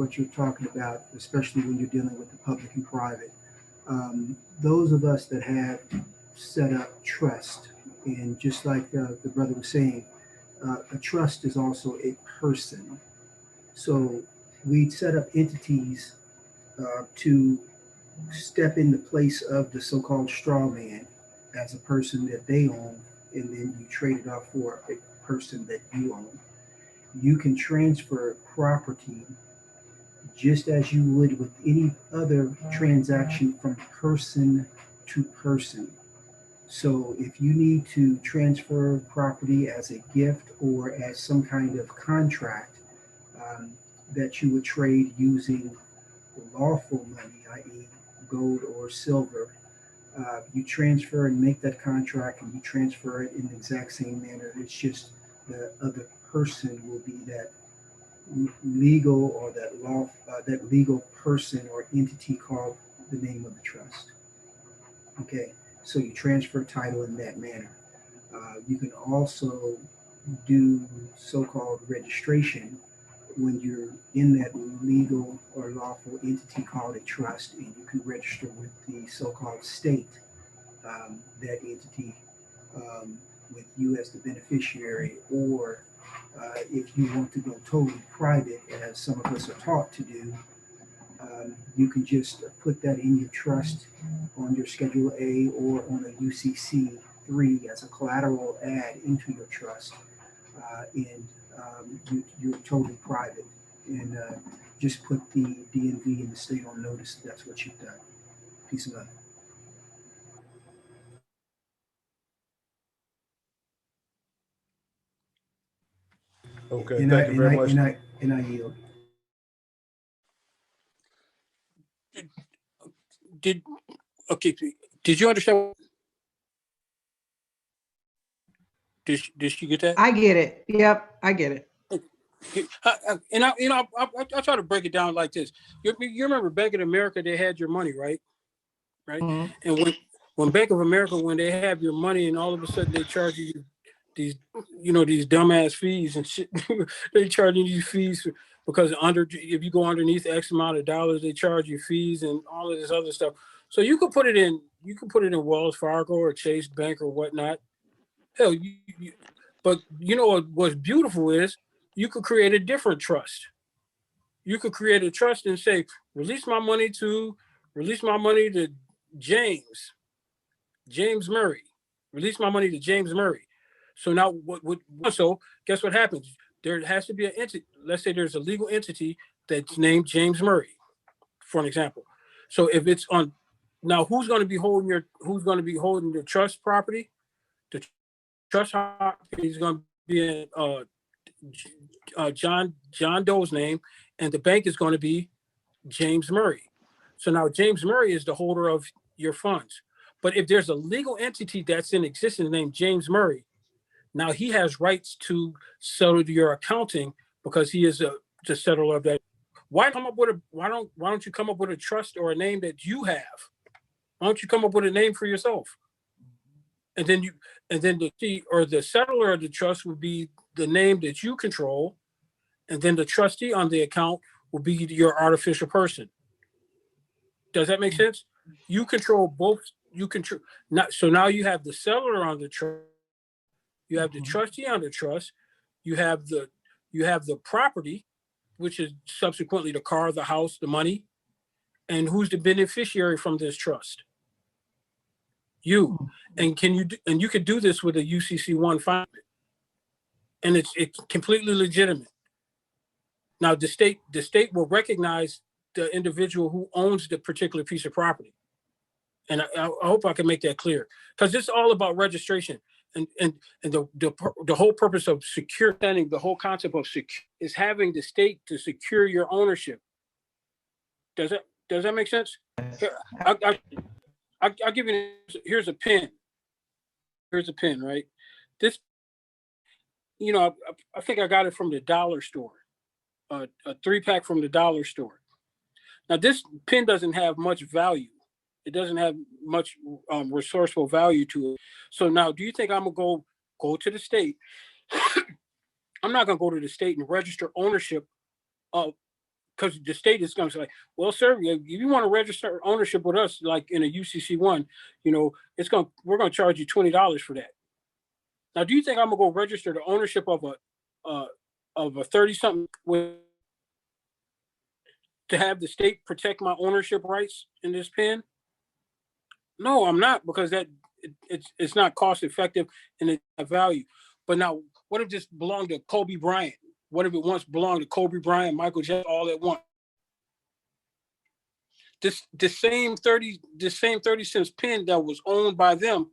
what you're talking about, especially when you're dealing with the public and private. Those of us that have set up trust, and just like the brother was saying, a trust is also a person. So we set up entities to step in the place of the so-called straw man as a person that they own, and then you trade it off for a person that you own. You can transfer property just as you would with any other transaction from person to person. So if you need to transfer property as a gift or as some kind of contract um, that you would trade using lawful money, i.e., gold or silver, you transfer and make that contract and you transfer it in the exact same manner. It's just the other person will be that legal or that legal person or entity called the name of the trust. Okay, so you transfer title in that manner. You can also do so-called registration when you're in that legal or lawful entity called a trust, and you can register with the so-called state, that entity, um, with you as the beneficiary, or if you want to go totally private, as some of us are taught to do, you can just put that in your trust on your Schedule A or on a UCC 3 as a collateral add into your trust, and you're totally private. And just put the DNV and the state on notice that that's what you've done. Peace and love. Okay, And I thank you and very I much. and I and I yield. Did okay? Did you understand? Did she get that? I get it. Yep, I get it. And I try to break it down like this. You remember Bank of America? They had your money, right? Right. Mhm. And when Bank of America, when they have your money, and all of a sudden they charge you these, these dumbass fees and shit. They charging you fees because if you go underneath X amount of dollars, they charge you fees and all of this other stuff. So you could put it in Wells Fargo or Chase Bank or whatnot. Hell, but what's beautiful is you could create a different trust. You could create a trust and say, release my money to James, James Murray. Release my money to James Murray. So now so guess what happens? There has to be an entity. Let's say there's a legal entity that's named James Murray, for an example. So if it's on now, who's going to be holding the trust property? The trust property is going to be in John Doe's name, and the bank is going to be James Murray. So now James Murray is the holder of your funds. But if there's a legal entity that's in existence named James Murray, now he has rights to settle your accounting because he is the settler of that. Why don't you come up with a trust or a name that you have? Why don't you come up with a name for yourself? And then the settler of the trust would be the name that you control, and then the trustee on the account will be your artificial person. Does that make sense? You control both. You control not. So now you have the settler on the trust. You have the trustee on the trust. You have the property, which is subsequently the car, the house, the money, and who's the beneficiary from this trust? You. And you could do this with a UCC 1 filing, and it's completely legitimate. Now the state will recognize the individual who owns the particular piece of property. And I hope I can make that clear, because it's all about registration, and the whole purpose of the whole concept of secure is having the state to secure your ownership. Does that make sense? Here, I'll give you. Here's a pin. Here's a pin, right? This, I think I got it from the dollar store, a 3-pack from the dollar store. Now this pin doesn't have much value. It doesn't have much resourceful value to it. So now, do you think I'm gonna go to the state? I'm not gonna go to the state and register ownership of, because the state is going to say, like, well, sir, if you want to register ownership with us, like in a UCC1, we're going to charge you $20 for that. Now, do you think I'm going to go register the ownership of a 30-something to have the state protect my ownership rights in this pen? No, I'm not, because it's not cost effective and it's not value. But now, what if this belonged to Kobe Bryant? What if it once belonged to Kobe Bryant, Michael Jackson, all at once? The same 30 cents pen that was owned by them,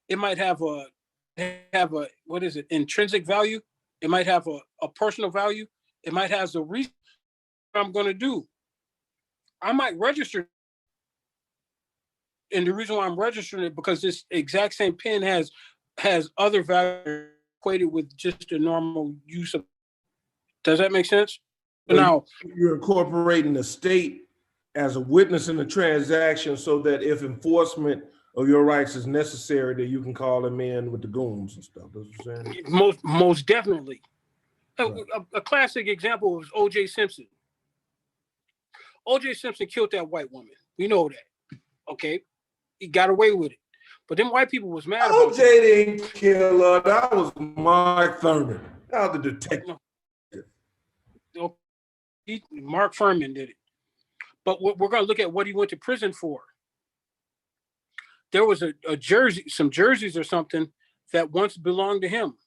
it might have a what is it, intrinsic value? It might have a personal value. It might have the reason I'm going to do. I might register, and the reason why I'm registering it because this exact same pen has other value equated with just the normal use of. Does that make sense? So now you're incorporating the state as a witness in the transaction, so that if enforcement of your rights is necessary, that you can call them in with the goons and stuff. That's what you're saying? Most definitely. Right. A classic example was O.J. Simpson. O.J. Simpson killed that white woman. We know that. Okay, he got away with it, but them white people was mad about OJ didn't kill her. That was Mark Thurman. That was the detective. Mark Furman did it. But we're going to look at what he went to prison for. There was a jersey, some jerseys or something that once belonged to him.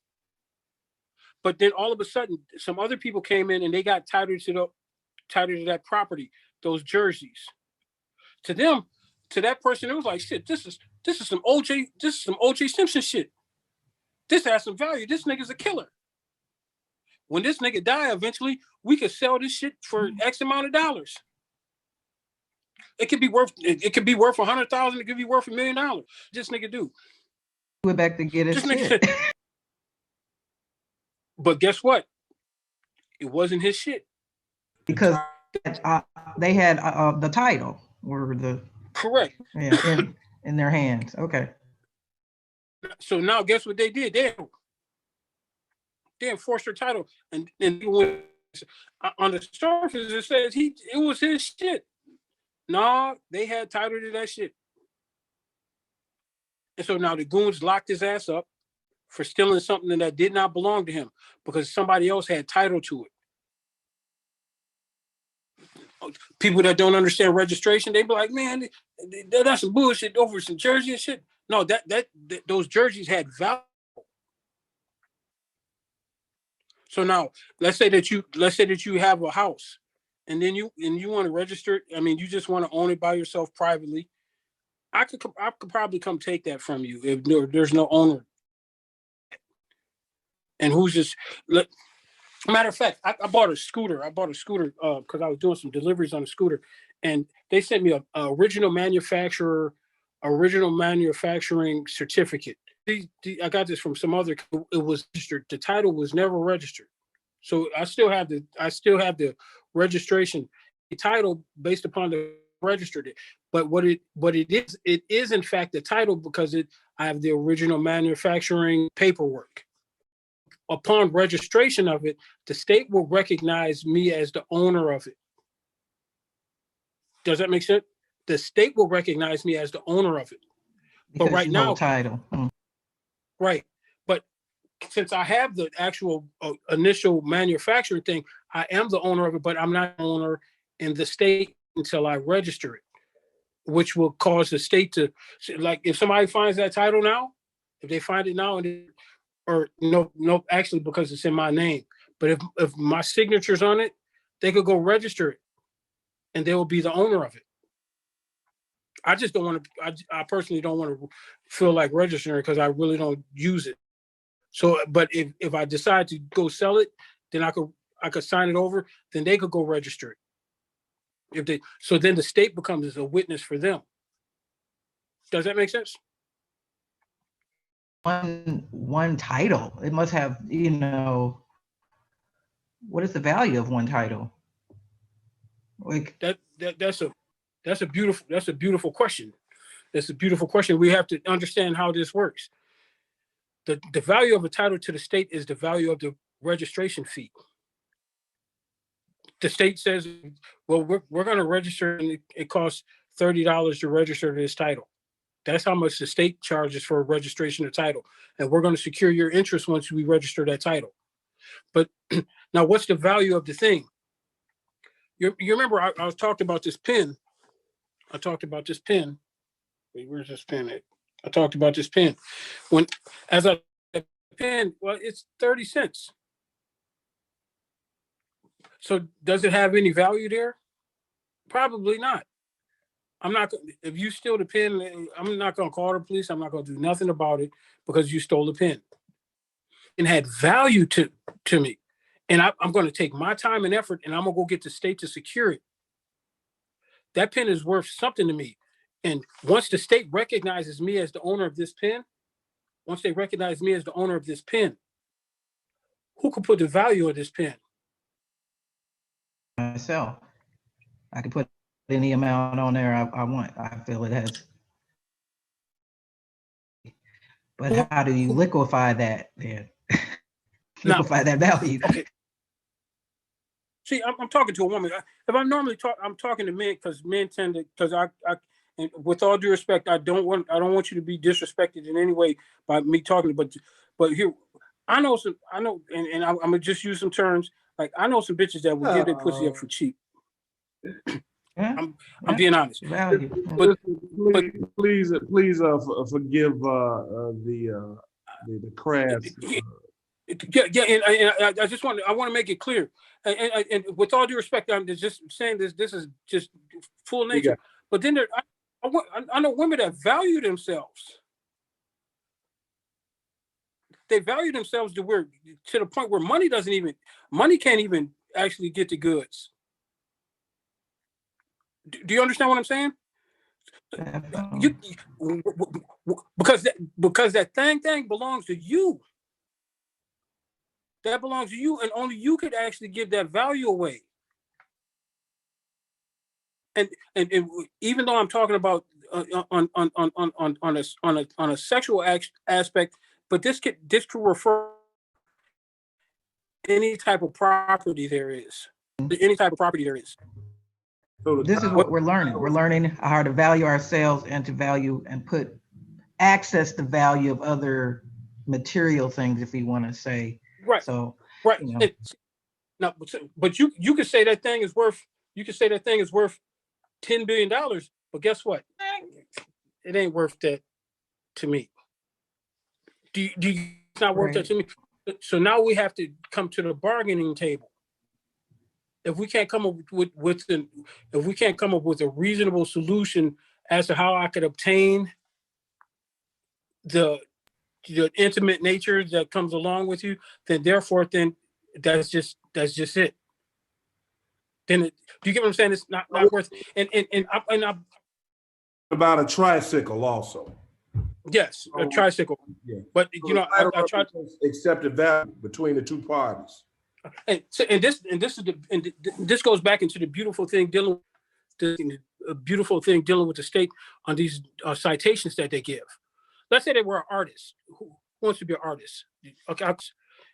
But then all of a sudden, some other people came in and they got titled to that property, those jerseys. To them, to that person, it was like, shit, this is some OJ Simpson shit. This has some value. This nigga's a killer. When this nigga die eventually, we could sell this shit for X amount of dollars. It could be worth $100,000. It could be worth $1 million. This nigga do. Went back to get his shit. But guess what? It wasn't his shit. Because they had the title or the correct. Yeah, in their hands. Okay. So now guess what they did? They enforced their title, and when on the surface it says it was his shit. No, they had title to that shit. And so now the goons locked his ass up for stealing something that did not belong to him because somebody else had title to it. People that don't understand registration, they be like, man, that's some bullshit over some jersey and shit. No, that those jerseys had value. So now let's say that you have a house and then you want to register it. I mean, you just want to own it by yourself privately. I could probably come take that from you if there's no owner. And who's just matter of fact, I bought a scooter. Because I was doing some deliveries on a scooter, and they sent me a original manufacturing certificate. I got this from some other. It was registered. The title was never registered, so I still have the registration, the title based upon the registered it. But what it is in fact the title because I have the original manufacturing paperwork. Upon registration of it, the state will recognize me as the owner of it. Does that make sense? The state will recognize me as the owner of it. Because but right now, title. Right. But since I have the actual initial manufacturing thing, I am the owner of it, but I'm not the owner in the state until I register it, which will cause the state to, like, if somebody finds that title now, if they find it now, actually because it's in my name, but if my signature's on it, they could go register it and they will be the owner of it. I just don't want to, I personally don't want to feel like registering because I really don't use it. So, but if I decide to go sell it, then I could sign it over, then they could go register it. So then the state becomes a witness for them. Does that make sense? One title. It must have, what is the value of one title? Like that's a beautiful question. That's a beautiful question. We have to understand how this works. The value of a title to the state is the value of the registration fee. the state says, well, we're going to register, and it costs $30 to register this title. That's how much the state charges for registration of title. And we're going to secure your interest once we register that title. But now what's the value of the thing? You remember I was talking about this pen. I talked about this pen. Wait, where's this pen at? I talked about this pen. As a pen, well, it's 30 cents. So does it have any value there? Probably not. I'm not, if you steal the pen, I'm not going to call the police. I'm not going to do nothing about it because you stole the pen. And had value to me. And I'm going to take my time and effort, and I'm going to go get the state to secure it. That pen is worth something to me. And once the state recognizes me as the owner of this pen, once they recognize me as the owner of this pen, who can put the value of this pen? Myself. I can put any amount on there I want. I feel it has. But how do you liquefy that then? Liquefy that value. Okay. See, I'm talking to a woman. If I'm normally I'm talking to men because men tend to, because I and with all due respect, I don't want you to be disrespected in any way by me talking, but here, I know, and I'm gonna just use some terms. Like, I know some bitches that will give their pussy up for cheap. Yeah, I'm being honest. value. But please forgive the crass. Yeah, and I just want to make it clear, and with all due respect, I'm just saying this is just full nature. Yeah. But then I know women that value themselves. They value themselves to the point where money can't even actually get the goods. Do you understand what I'm saying? Because that thing belongs to you. That belongs to you, and only you could actually give that value away. And even though I'm talking about on a sexual aspect, but this could refer any type of property there is. Any type of property there is. This is what we're learning. We're learning how to value ourselves and to value and access the value of other material things, if you want to say. Right. So, right. You know. No, but you could say that thing is worth. You could say that thing is worth $10 billion, but guess what? It ain't worth that to me. It's not worth that to me. So now we have to come to the bargaining table. If we can't come up with a reasonable solution as to how I could obtain the intimate nature that comes along with you, then that's just it. Then do you get what I'm saying? It's not worth. And about a tricycle also. Yes, a tricycle. Yeah. But I tried to accept the value between the two parties. And this goes back into the beautiful thing dealing with the state on these citations that they give. Let's say they were an artist who wants to be an artist. Okay,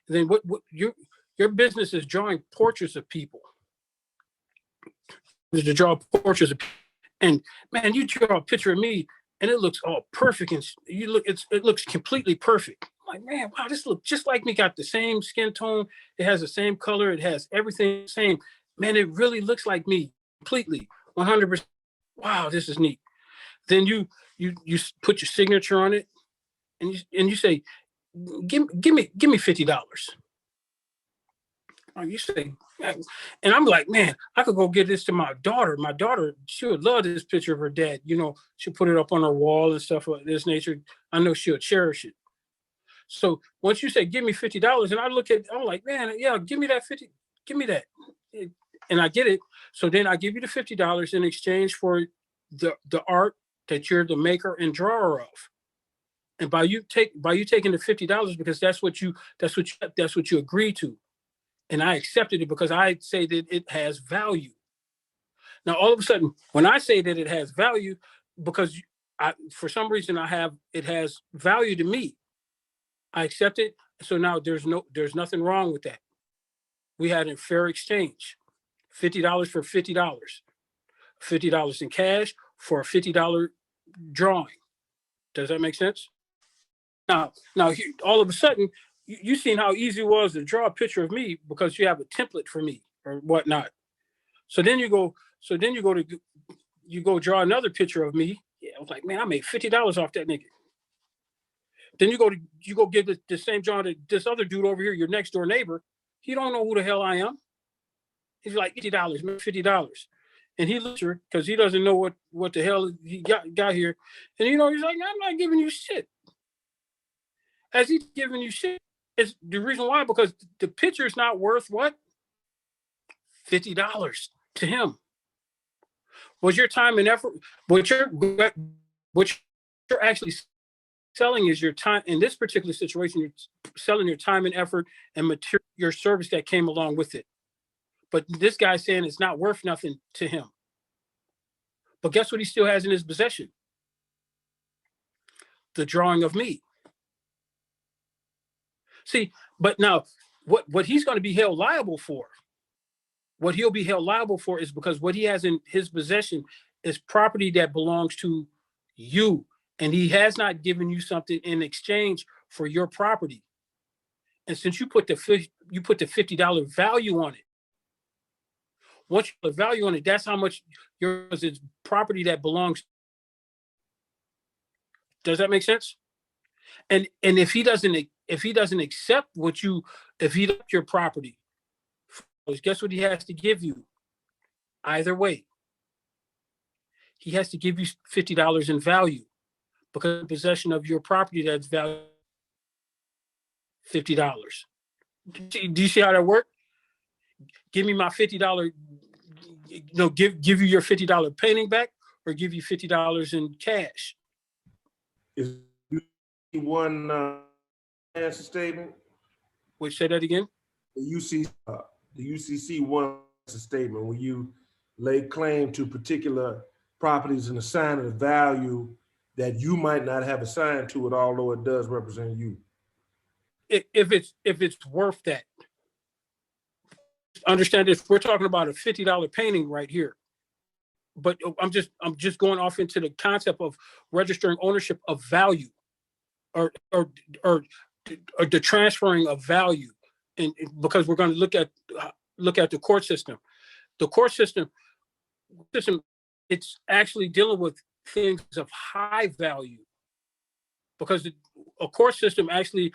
then what your business is drawing portraits of people. To draw portraits of people. And man, you draw a picture of me and it looks all perfect, and it looks completely perfect. I'm like, man, wow, this looks just like me. Got the same skin tone. It has the same color. It has everything the same. Man, it really looks like me completely, 100%. Wow, this is neat. Then you put your signature on it, and you say, give me $50. You say, and I'm like, man, I could go get this to my daughter. My daughter, she would love this picture of her dad. She'll put it up on her wall and stuff of this nature. I know she'll cherish it. So once you say, give me $50, and I'm like, man, yeah, give me that 50, give me that. And I get it. So then I give you the $50 in exchange for the art that you're the maker and drawer of. And by you taking the $50, because that's what you agree to. And I accepted it because I say that it has value. Now, all of a sudden, when I say that it has value, because for some reason it has value to me, I accept it. So now there's nothing wrong with that. We had a fair exchange. $50 for $50, $50 in cash for a $50 drawing. Does that make sense? Now, all of a sudden, you seen how easy it was to draw a picture of me because you have a template for me or whatnot. So then you go draw another picture of me. Yeah, I was like, man, I made $50 off that nigga. Then you go give the same drawing to this other dude over here, your next door neighbor. He don't know who the hell I am. He's like $50, $50. And he looks her because he doesn't know what the hell he got here. And he's like, I'm not giving you shit. As he's giving you shit, it's the reason why, because the picture is not worth what? $50 to him. Was your time and effort, what you're actually selling is your time. In this particular situation, you're selling your time and effort and material, your service that came along with it. But this guy's saying it's not worth nothing to him. But guess what he still has in his possession? The drawing of me. See, but now what he's going to be held liable for, what he'll be held liable for is because what he has in his possession is property that belongs to you. And he has not given you something in exchange for your property. And since you put the $50 value on it, once you put value on it, that's how much yours is property that belongs. Does that make sense? And if he doesn't accept your property, guess what he has to give you? Either way, he has to give you $50 in value because of possession of your property that's valued $50. Do you see how that works? Give me my $50, give you your $50 painting back, or give you $50 in cash. Is one answer statement? Wait, say that again. The UCC one statement when you lay claim to particular properties and assign a value that you might not have assigned to it, although it does represent you. If it's worth that. Understand this, we're talking about a $50 painting right here. But I'm just going off into the concept of registering ownership of value or the transferring of value. And because we're going to look at the court system. The court system, it's actually dealing with things of high value because a court system actually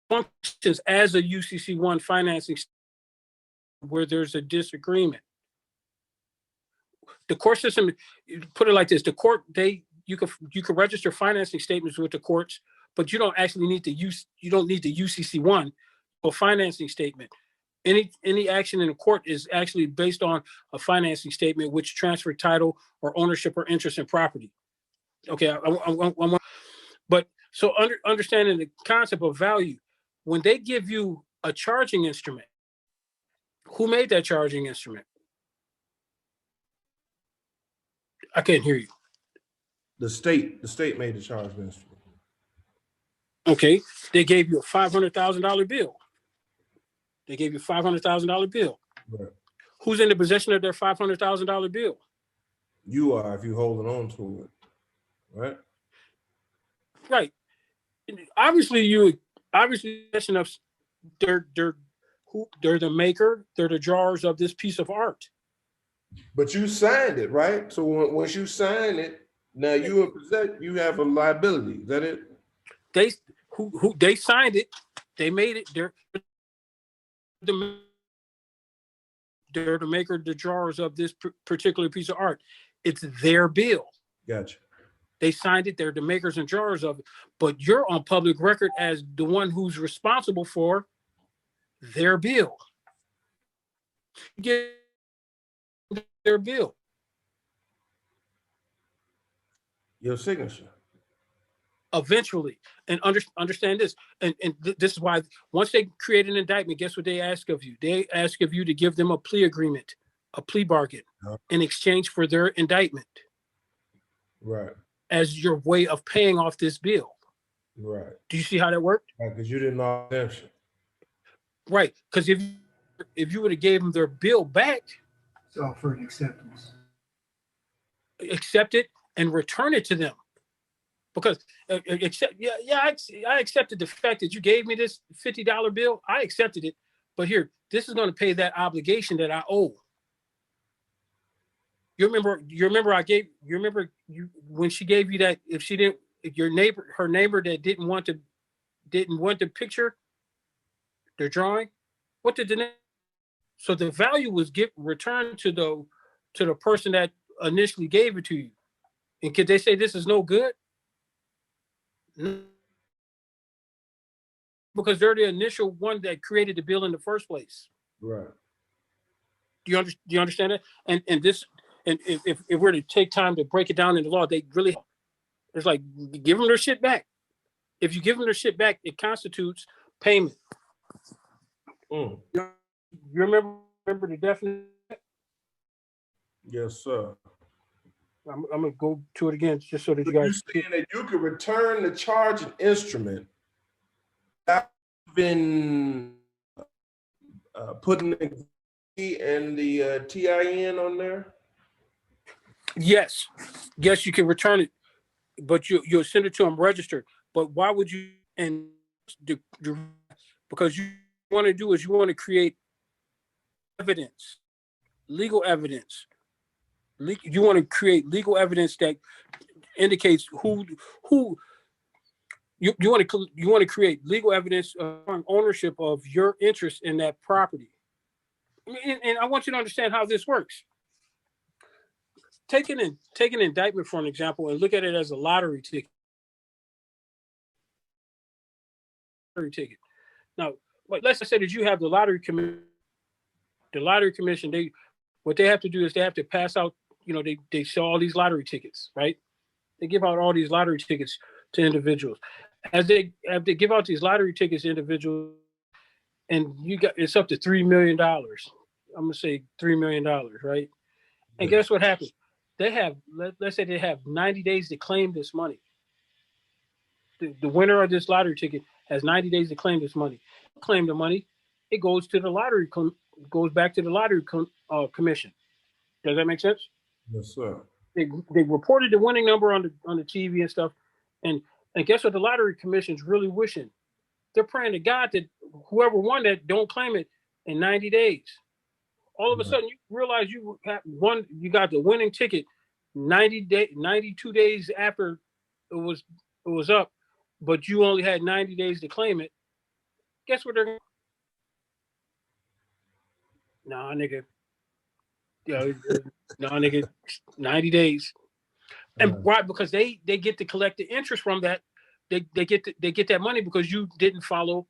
functions as a UCC1 financing where there's a disagreement. The court system, put it like this: the court, you can register financing statements with the courts, but you don't actually need the UCC1 or financing statement. Any action in the court is actually based on a financing statement which transfer title or ownership or interest in property. Okay, but so understanding the concept of value, when they give you a charging instrument, who made that charging instrument? I can't hear you. The state made the charging instrument. Okay, they gave you a $500,000 bill. They gave you a $500,000 bill. Right. Who's in the possession of their $500,000 bill? You are, if you're holding on to it, right? Right. Obviously, possession of they're the maker. They're the drawers of this piece of art. But you signed it, right? So once you sign it, now you have a liability. Is that it? They signed it. They made it. They're the maker, the drawers of this particular piece of art. It's their bill. Gotcha. They signed it. They're the makers and drawers of it. But you're on public record as the one who's responsible for their bill. Get their bill. Your signature. Eventually, and understand this, and this is why once they create an indictment, guess what they ask of you? They ask of you to give them a plea agreement, a plea bargain, in exchange for their indictment. Right. As your way of paying off this bill. Right. Do you see how that worked? Because you didn't know redemption. Right. Because if you would have gave them their bill back, offer an acceptance. Accept it and return it to them. Because I accepted the fact that you gave me this $50 bill. I accepted it, but here, this is going to pay that obligation that I owe. You remember when she gave you that, if her neighbor that didn't want the picture, the drawing, what did the so the value was returned to the person that initially gave it to you. And could they say this is no good? No. Because they're the initial one that created the bill in the first place. Right. Do you understand that? And if we're to take time to break it down in the law, they really, it's like, give them their shit back. If you give them their shit back, it constitutes payment. You remember the definition? Yes, sir. I'm gonna go to it again just so that you guys. You're saying that you can return the charging instrument without been putting the key and the TIN on there? Yes, you can return it, but you'll send it to them registered. But why would you? And because you want to do is you want to create evidence, legal evidence. You want to create legal evidence that indicates who you want to create legal evidence on ownership of your interest in that property. And I want you to understand how this works. Take an indictment for an example and look at it as a lottery ticket. Now, let's say that you have the lottery commission. The lottery commission, what they have to do is they have to pass out. They sell all these lottery tickets, right? They give out all these lottery tickets to individuals. As they give out these lottery tickets to individuals, and it's up to $3 million. I'm gonna say $3 million, right? And guess what happens? They have, let's say they have 90 days to claim this money. The winner of this lottery ticket has 90 days to claim this money. Claim the money, it goes to the lottery, goes back to the lottery commission. Does that make sense? Yes, sir. They reported the winning number on the TV and stuff, and guess what? The lottery commission's really wishing. They're praying to God that whoever won that don't claim it in 90 days. All of a sudden, you realize you got the winning ticket 92 days after it was up, but you only had 90 days to claim it. Guess what they're going to do? Nah, nigga. Nah, nigga, 90 days. And why? Because they get to collect the interest from that. They get that money because you didn't follow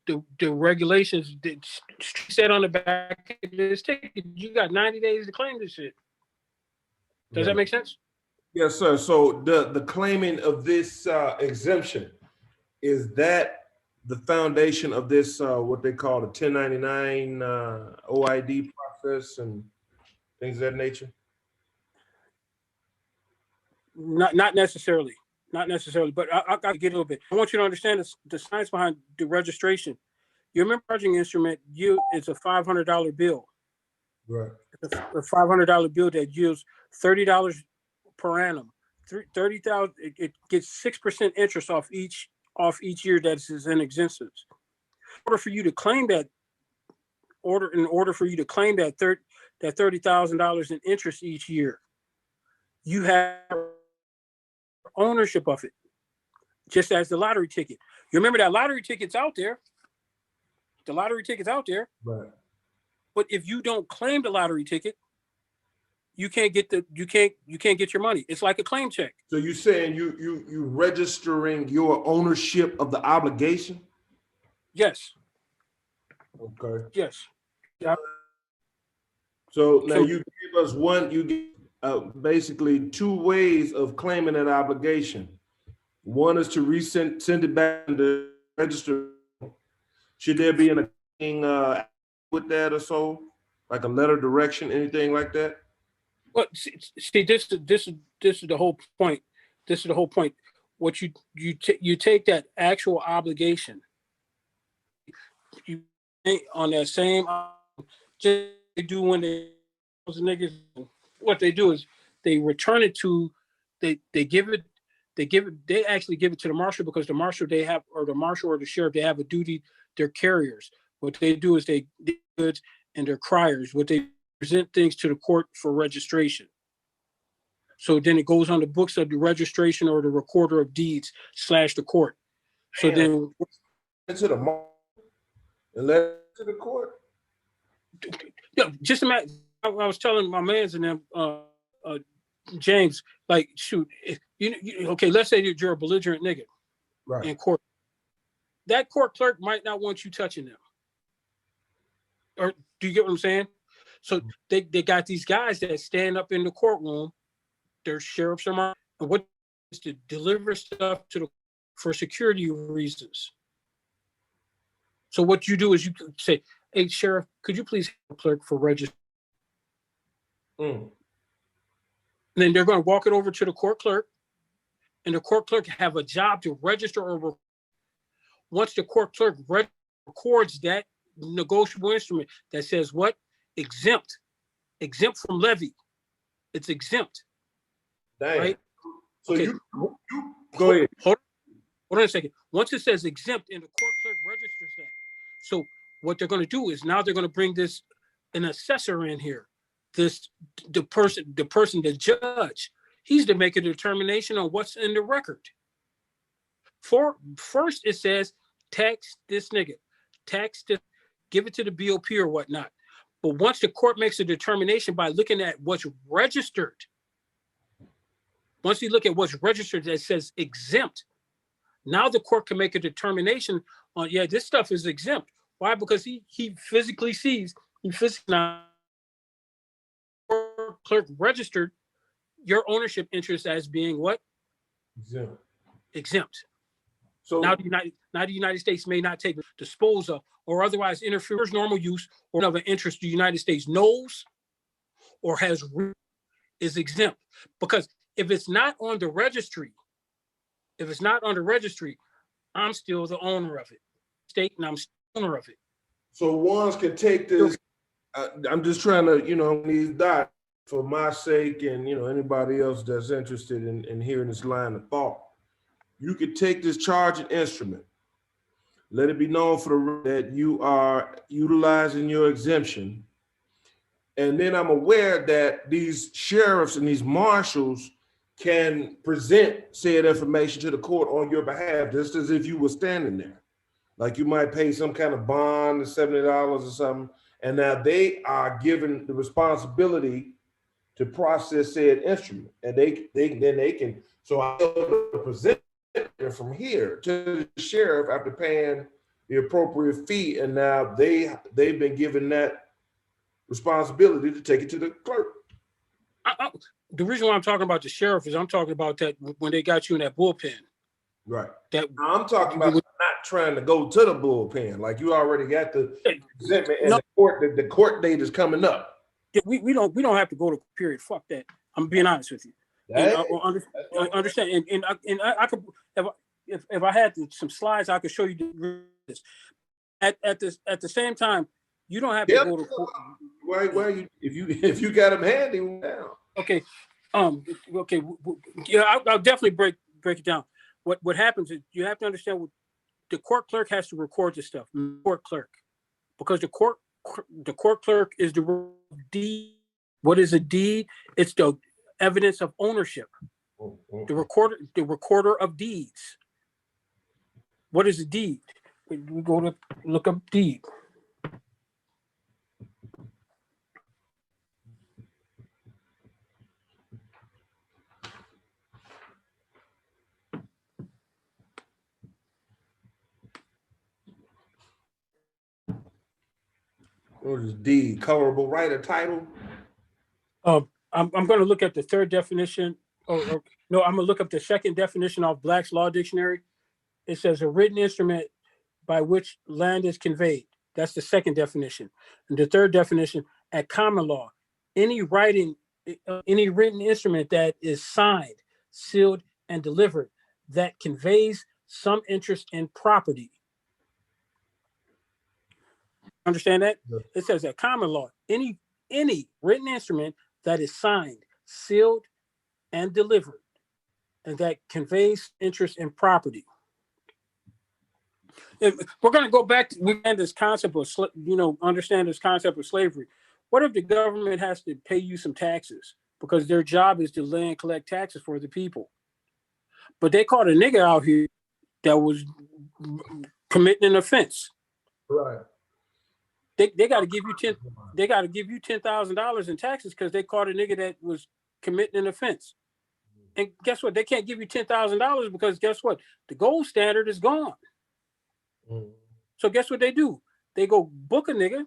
the regulations that said on the back of this ticket. You got 90 days to claim this shit. Does that make sense? Yes, sir. So the claiming of this exemption, is that the foundation of this what they call the 1099 OID process and things of that nature? Not necessarily. But I got to get a little bit. I want you to understand the science behind the registration. Your member charging instrument it's a $500 bill. Right. It's a $500 bill that yields $30 per annum. 30,000. It gets 6% interest off each year that is in existence. In order for you to claim that that $30,000 in interest each year, you have ownership of it, just as the lottery ticket. You remember that lottery ticket's out there. The lottery ticket's out there. Right. But if you don't claim the lottery ticket, you can't get your money. It's like a claim check. So you're saying you registering your ownership of the obligation? Yes. Okay. Yes. Yeah. So now you give us basically two ways of claiming that obligation. One is to send it back to the register. Should there be anything with that or so, like a letter of direction, anything like that? Well, see, this is the whole point. This is the whole point. What you take that actual obligation, you on that same just do when they those niggas, what they do is they return it to, they actually give it to the marshal, because the marshal or the sheriff, they have a duty. They're carriers. What they do is they goods and they're criers. What they present things to the court for registration. So then it goes on the books of the registration or the recorder of deeds / the court. So then to the marshal and let it to the court. Yeah, just imagine. I was telling my mans and them, James, like, shoot, okay, let's say that you're a belligerent nigga in court. That court clerk might not want you touching them. Or do you get what I'm saying? So they got these guys that stand up in the courtroom. They're sheriffs and what is to deliver stuff for security reasons. So what you do is you say, "Hey, sheriff, could you please have a clerk for registration?" And then they're going to walk it over to the court clerk, and the court clerk have a job to register once the court clerk records that negotiable instrument that says what? Exempt from levy. It's exempt. Damn. Right? So okay. you go ahead. Hold on a second. Once it says exempt and the court clerk registers that. So what they're going to do is now they're going to bring an assessor in here. The judge, he's to make a determination on what's in the record. First it says, tax this nigga, tax this, give it to the BOP or whatnot. But once the court makes a determination by looking at what's registered, once you look at what's registered that says exempt, now the court can make a determination on, yeah, this stuff is exempt. Why? Because he physically sees, now clerk registered your ownership interest as being what? Exempt. So now the United States may not take, dispose of, or otherwise interferes normal use or of an interest the United States knows or has is exempt. Because if it's not on the registry, I'm still the owner of it. State, and I'm still the owner of it. So ones can take this. I'm just trying to, these dots for my sake and, anybody else that's interested in hearing this line of thought. You could take this charging instrument, let it be known that you are utilizing your exemption. And then I'm aware that these sheriffs and these marshals can present said information to the court on your behalf, just as if you were standing there. Like you might pay some kind of bond of $70 or something. And now they are given the responsibility to process said instrument. And they can, so I present it from here to the sheriff after paying the appropriate fee. And now they've been given that responsibility to take it to the clerk. The reason why I'm talking about the sheriff is I'm talking about that when they got you in that bullpen. Right. That I'm talking about not trying to go to the bullpen. Like you already got the exemption and the court date is coming up. Yeah, we don't have to go to period. Fuck that. I'm being honest with you. I understand. And I could, if I had some slides, I could show you this. At the same time, you don't have to go to court. Why you if you got them handy now? Okay. Okay. Yeah, I'll definitely break it down. What happens is you have to understand what the court clerk has to record this stuff. Court clerk, because the court clerk is the deed. What is a deed? It's the evidence of ownership. The recorder of deeds. What is a deed? We go to look up deed. What is deed? Colorable right of title? I'm going to look at the third definition. No, I'm going to look up the second definition of Black's Law Dictionary. It says a written instrument by which land is conveyed. That's the second definition. And the third definition, at common law, any written instrument that is signed, sealed, and delivered that conveys some interest in property. Understand that? It says at common law, any any written instrument that is signed, sealed, and delivered, and that conveys interest in property. If we're going to go back to this concept of, understand this concept of slavery. What if the government has to pay you some taxes because their job is to lay and collect taxes for the people? But they caught a nigga out here that was committing an offense. Right. They got to give you $10,000 in taxes because they caught a nigga that was committing an offense. And guess what? They can't give you $10,000 because guess what? The gold standard is gone. So guess what they do? They go book a nigga,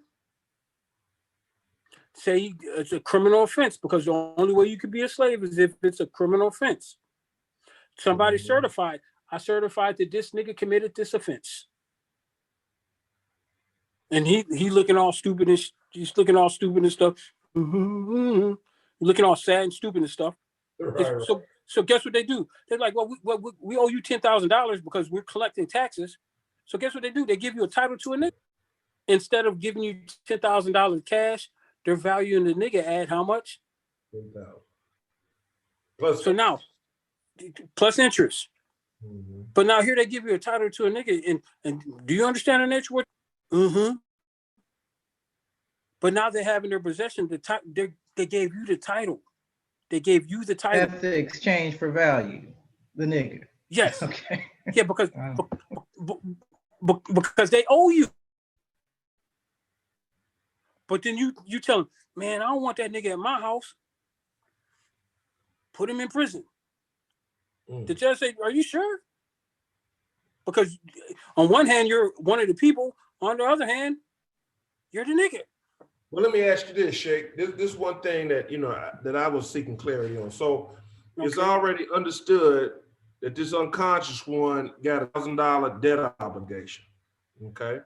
say it's a criminal offense because the only way you could be a slave is if it's a criminal offense. Somebody certified. I certified that this nigga committed this offense. And he looking all stupid and he's looking all stupid and stuff. Looking all sad and stupid and stuff. Right. So guess what they do? They're like, well, we owe you $10,000 because we're collecting taxes. So guess what they do? They give you a title to a nigga. Instead of giving you $10,000 cash, they're valuing the nigga at how much? Plus, so now, plus interest. But now here they give you a title to a nigga, and do you understand the nature of what? But now they have in their possession they gave you the title. They gave you the title. That's the exchange for value, the nigga. Yes. Okay. Yeah, because because they owe you. But then you tell them, man, I don't want that nigga at my house. Put him in prison. The judge say, are you sure? Because on one hand, you're one of the people. On the other hand, you're the nigga. Well, let me ask you this, Sheikh. This one thing that that I was seeking clarity on. So it's already understood that this unconscious one got a $1,000 debt obligation. Okay.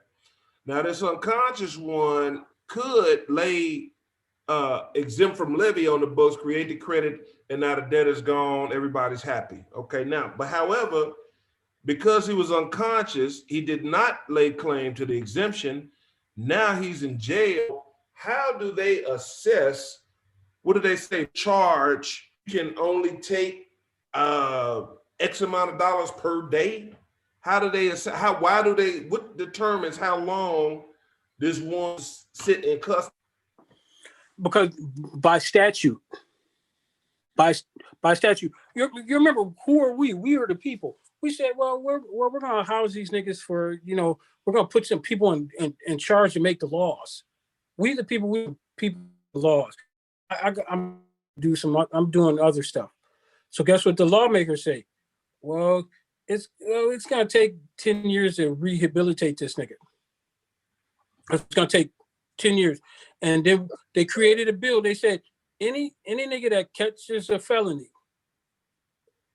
Now this unconscious one could lay exempt from levy on the books, create the credit, and now the debt is gone. Everybody's happy. Okay. Now, but however, because he was unconscious, he did not lay claim to the exemption. Now he's in jail. How do they assess? What do they say? Charge you can only take X amount of dollars per day. How do they assess? Why do they? What determines how long this one sit in custody? Because by statute. By statute, you remember who are we? We are the people. We said, well, we're gonna house these niggas for we're gonna put some people in charge to make the laws. We the people, the laws. I'm doing other stuff. So guess what the lawmakers say? Well, it's gonna take 10 years to rehabilitate this nigga. It's gonna take 10 years, and then they created a bill. They said any nigga that catches a felony,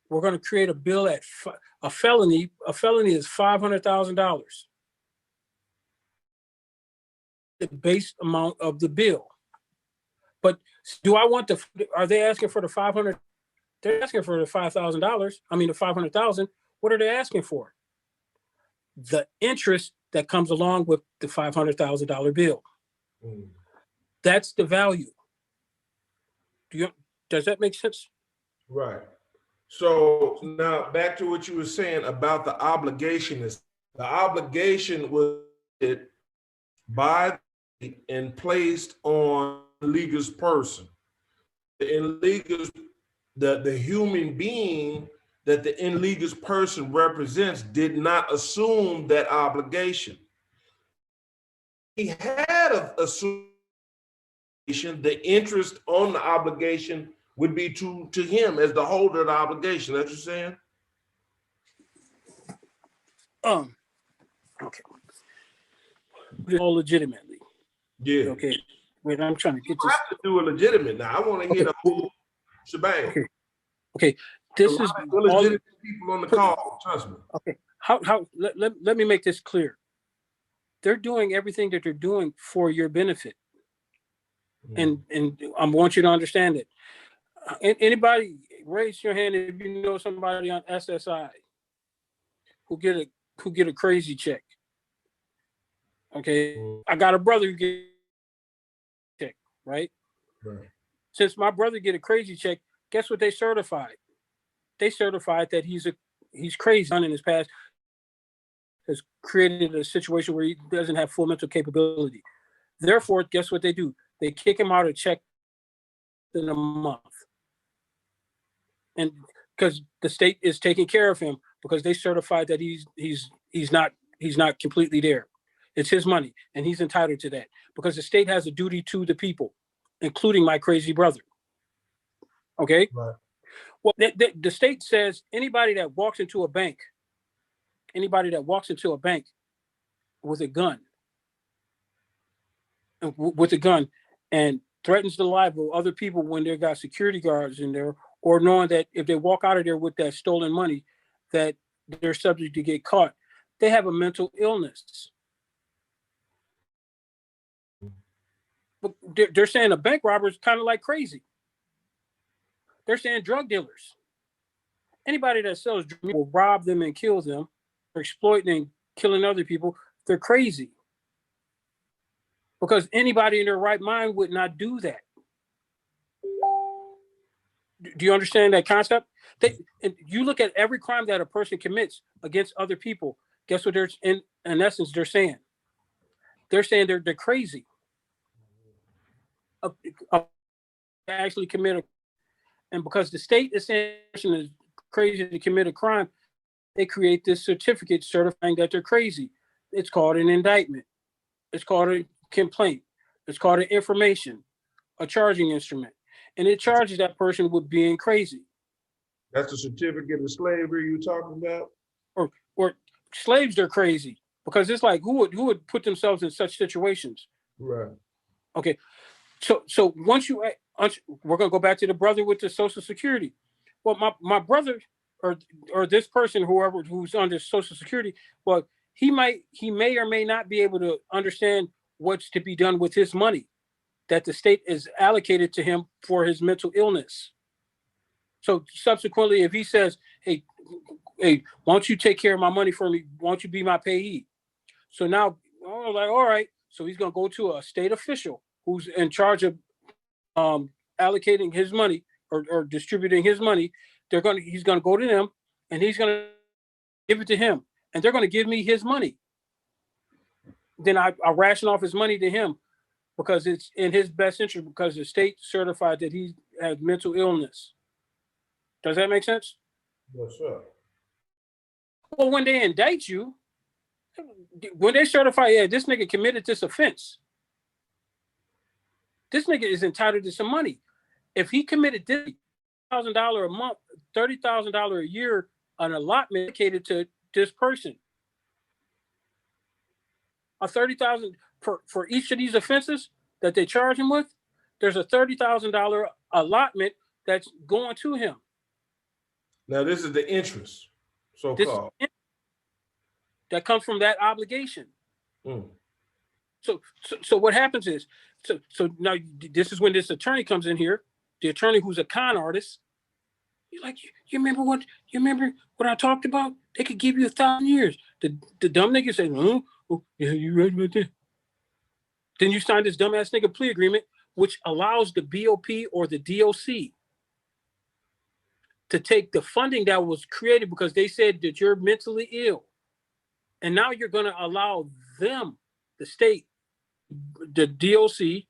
we're going to create a bill at a felony. A felony is $500,000. The base amount of the bill. But do I want are they asking for the 500? They're asking for the $5,000. I mean, the 500,000. What are they asking for? The interest that comes along with the $500,000 bill. That's the value. Does that make sense? Right. So now back to what you were saying about the obligation. The obligation was by and placed on the legal's person. The illegal, the human being that the illegal person represents did not assume that obligation. He had assumed the interest on the obligation would be to him as the holder of the obligation. That's what you're saying? Okay. All legitimately. Yeah. Okay. Wait, I'm trying to get this. You have to do it legitimate now. I want to hear the whole shebang. Okay. This is legitimate people on the call. Trust me. Okay. Let me make this clear. They're doing everything that they're doing for your benefit. And I want you to understand it. Anybody raise your hand if you know somebody on SSI who get a crazy check. Okay, I got a brother who get a check, right? Right. Since my brother get a crazy check, guess what they certified? They certified that he's crazy. In his past has created a situation where he doesn't have full mental capability. Therefore, guess what they do? They kick him out of check in a month. And because the state is taking care of him, because they certified that he's not completely there. It's his money, and he's entitled to that because the state has a duty to the people, including my crazy brother. Okay. Right. Well, the state says anybody that walks into a bank with a gun, and threatens the life of other people when they got security guards in there, or knowing that if they walk out of there with that stolen money, that they're subject to get caught, they have a mental illness. But they're saying a bank robber is kind of like crazy. They're saying drug dealers. Anybody that sells drugs will rob them and kill them, or exploiting and killing other people. They're crazy. Because anybody in their right mind would not do that. Do you understand that concept? You look at every crime that a person commits against other people. Guess what? In essence, they're saying they're crazy. Actually commit and because the state is saying is crazy to commit a crime, they create this certificate certifying that they're crazy. It's called an indictment. It's called a complaint. It's called an information, a charging instrument, and it charges that person with being crazy. That's the certificate of slavery you're talking about? Or slaves are crazy, because it's like who would put themselves in such situations? Right. Okay. So once we're gonna go back to the brother with the Social Security. Well, my brother or this person, who's under Social Security, well, he may or may not be able to understand what's to be done with his money that the state is allocated to him for his mental illness. So subsequently, if he says, hey, why don't you take care of my money for me? Why don't you be my payee? So now, like, all right. So he's going to go to a state official who's in charge of allocating his money or distributing his money. He's going to go to them, and he's going to give it to him, and they're going to give me his money. Then I ration off his money to him because it's in his best interest, because the state certified that he has mental illness. Does that make sense? Yes, sir. Well, when they indict you, when they certify, yeah, this nigga committed this offense, this nigga is entitled to some money. If he committed this $1,000 a month, $30,000 a year, an allotment dedicated to this person, a $30,000 for each of these offenses that they charge him with, there's a $30,000 allotment that's going to him. Now this is the interest, so-called. That comes from that obligation. Mm. So what happens is, so now this is when this attorney comes in here, the attorney who's a con artist. He's like, you remember what I talked about? They could give you 1,000 years. The dumb nigga said, oh, yeah, you're right about that. Then you sign this dumbass nigga plea agreement, which allows the BOP or the DOC to take the funding that was created because they said that you're mentally ill. And now you're going to allow them, the state, the DOC,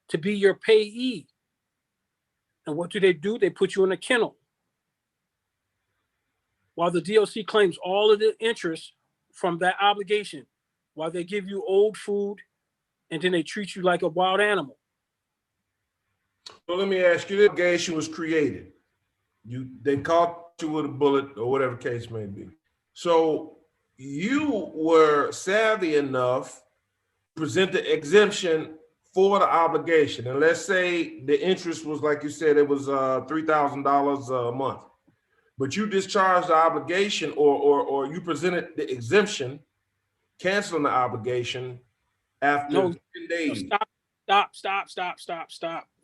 to be your payee. And what do? They put you in a kennel. While the DOC claims all of the interest from that obligation, while they give you old food, and then they treat you like a wild animal. So let me ask you, the obligation was created. They caught you with a bullet or whatever case may be. So you were savvy enough to present the exemption for the obligation. And let's say the interest was, like you said, it was $3,000 a month. But you discharged the obligation or you presented the exemption, canceling the obligation after 10 days. Stop.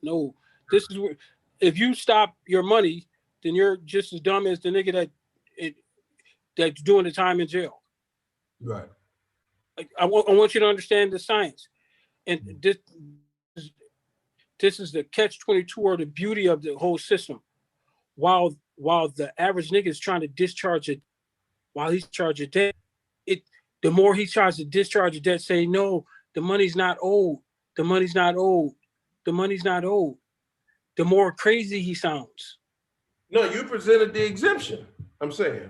No, this is where, if you stop your money, then you're just as dumb as the nigga that's doing the time in jail. Right. I want you to understand the science. And this, this is the catch-22 or the beauty of the whole system. While the average nigga is trying to discharge it, while he's charging debt, the more he tries to discharge a debt, say no, the money's not owed, the money's not owed, the money's not owed, the more crazy he sounds. No, you presented the exemption. I'm saying,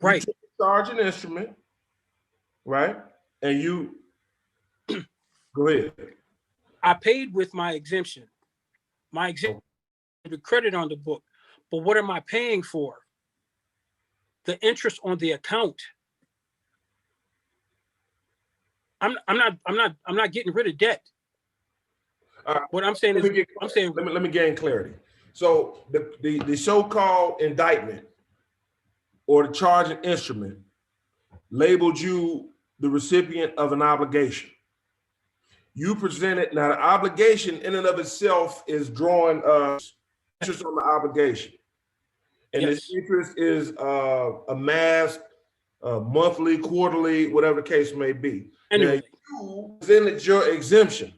right? You charge an instrument, right? And you go ahead. I paid with my exemption. My exemption, the credit on the book. But what am I paying for? The interest on the account. I'm not getting rid of debt. What I'm saying is, let me gain clarity. So the so-called indictment or the charging instrument labeled you the recipient of an obligation. You presented, now the obligation in and of itself is drawing interest on the obligation. And yes. this interest is amassed monthly, quarterly, whatever the case may be. Anyway. Now, you presented your exemption.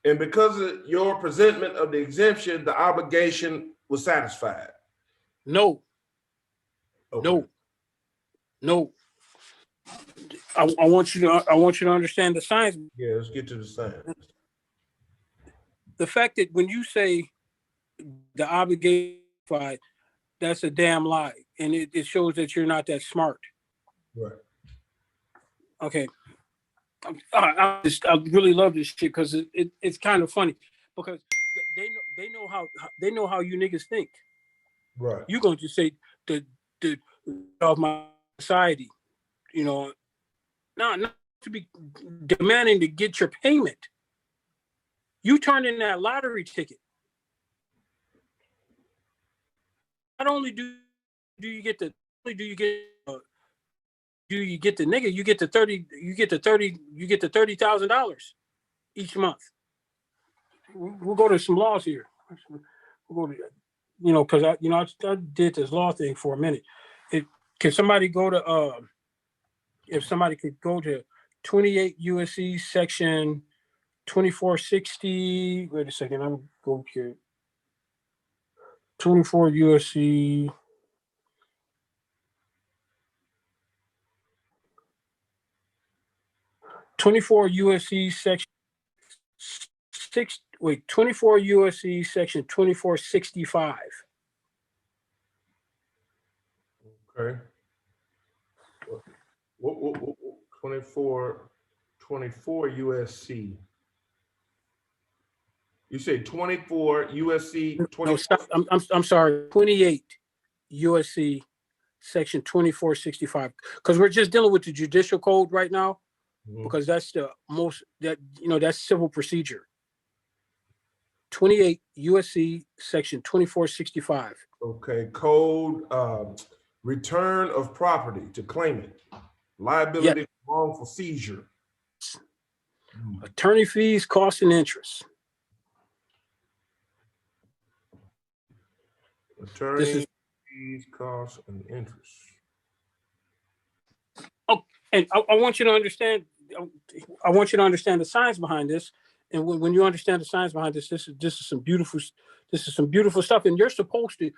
And because of your presentment of the exemption, the obligation was satisfied. No. Okay. No. I want you to understand the science. Yeah, let's get to the science. The fact that when you say the obligation, that's a damn lie, and it shows that you're not that smart. Right. Okay. I really love this shit because it's kind of funny because they know how you niggas think. Right. You're going to say the of my society, not to be demanding to get your payment. You turn in that lottery ticket. Not only do you get the nigga, you get the $30,000 each month. We'll go to some laws here. We'll go to, because I did this law thing for a minute. Can somebody go to if somebody could go to 28 USC section 2460. Wait a second, I'm going here. 24 USC. Section 24 USC section 2465. Okay. What 24 USC? You say 24 USC 24? No, stop. I'm sorry. 28 USC section 2465. Because we're just dealing with the judicial code right now. Mm-hmm. Because that's the most that's civil procedure. 28 USC section 2465. Okay, code return of property to claimant, liability for wrongful seizure, attorney fees, costs, and interest. Attorney fees, costs, and interest. Oh, and I want you to understand. I want you to understand the science behind this. And when you understand the science behind this, this is some beautiful stuff. And you're supposed to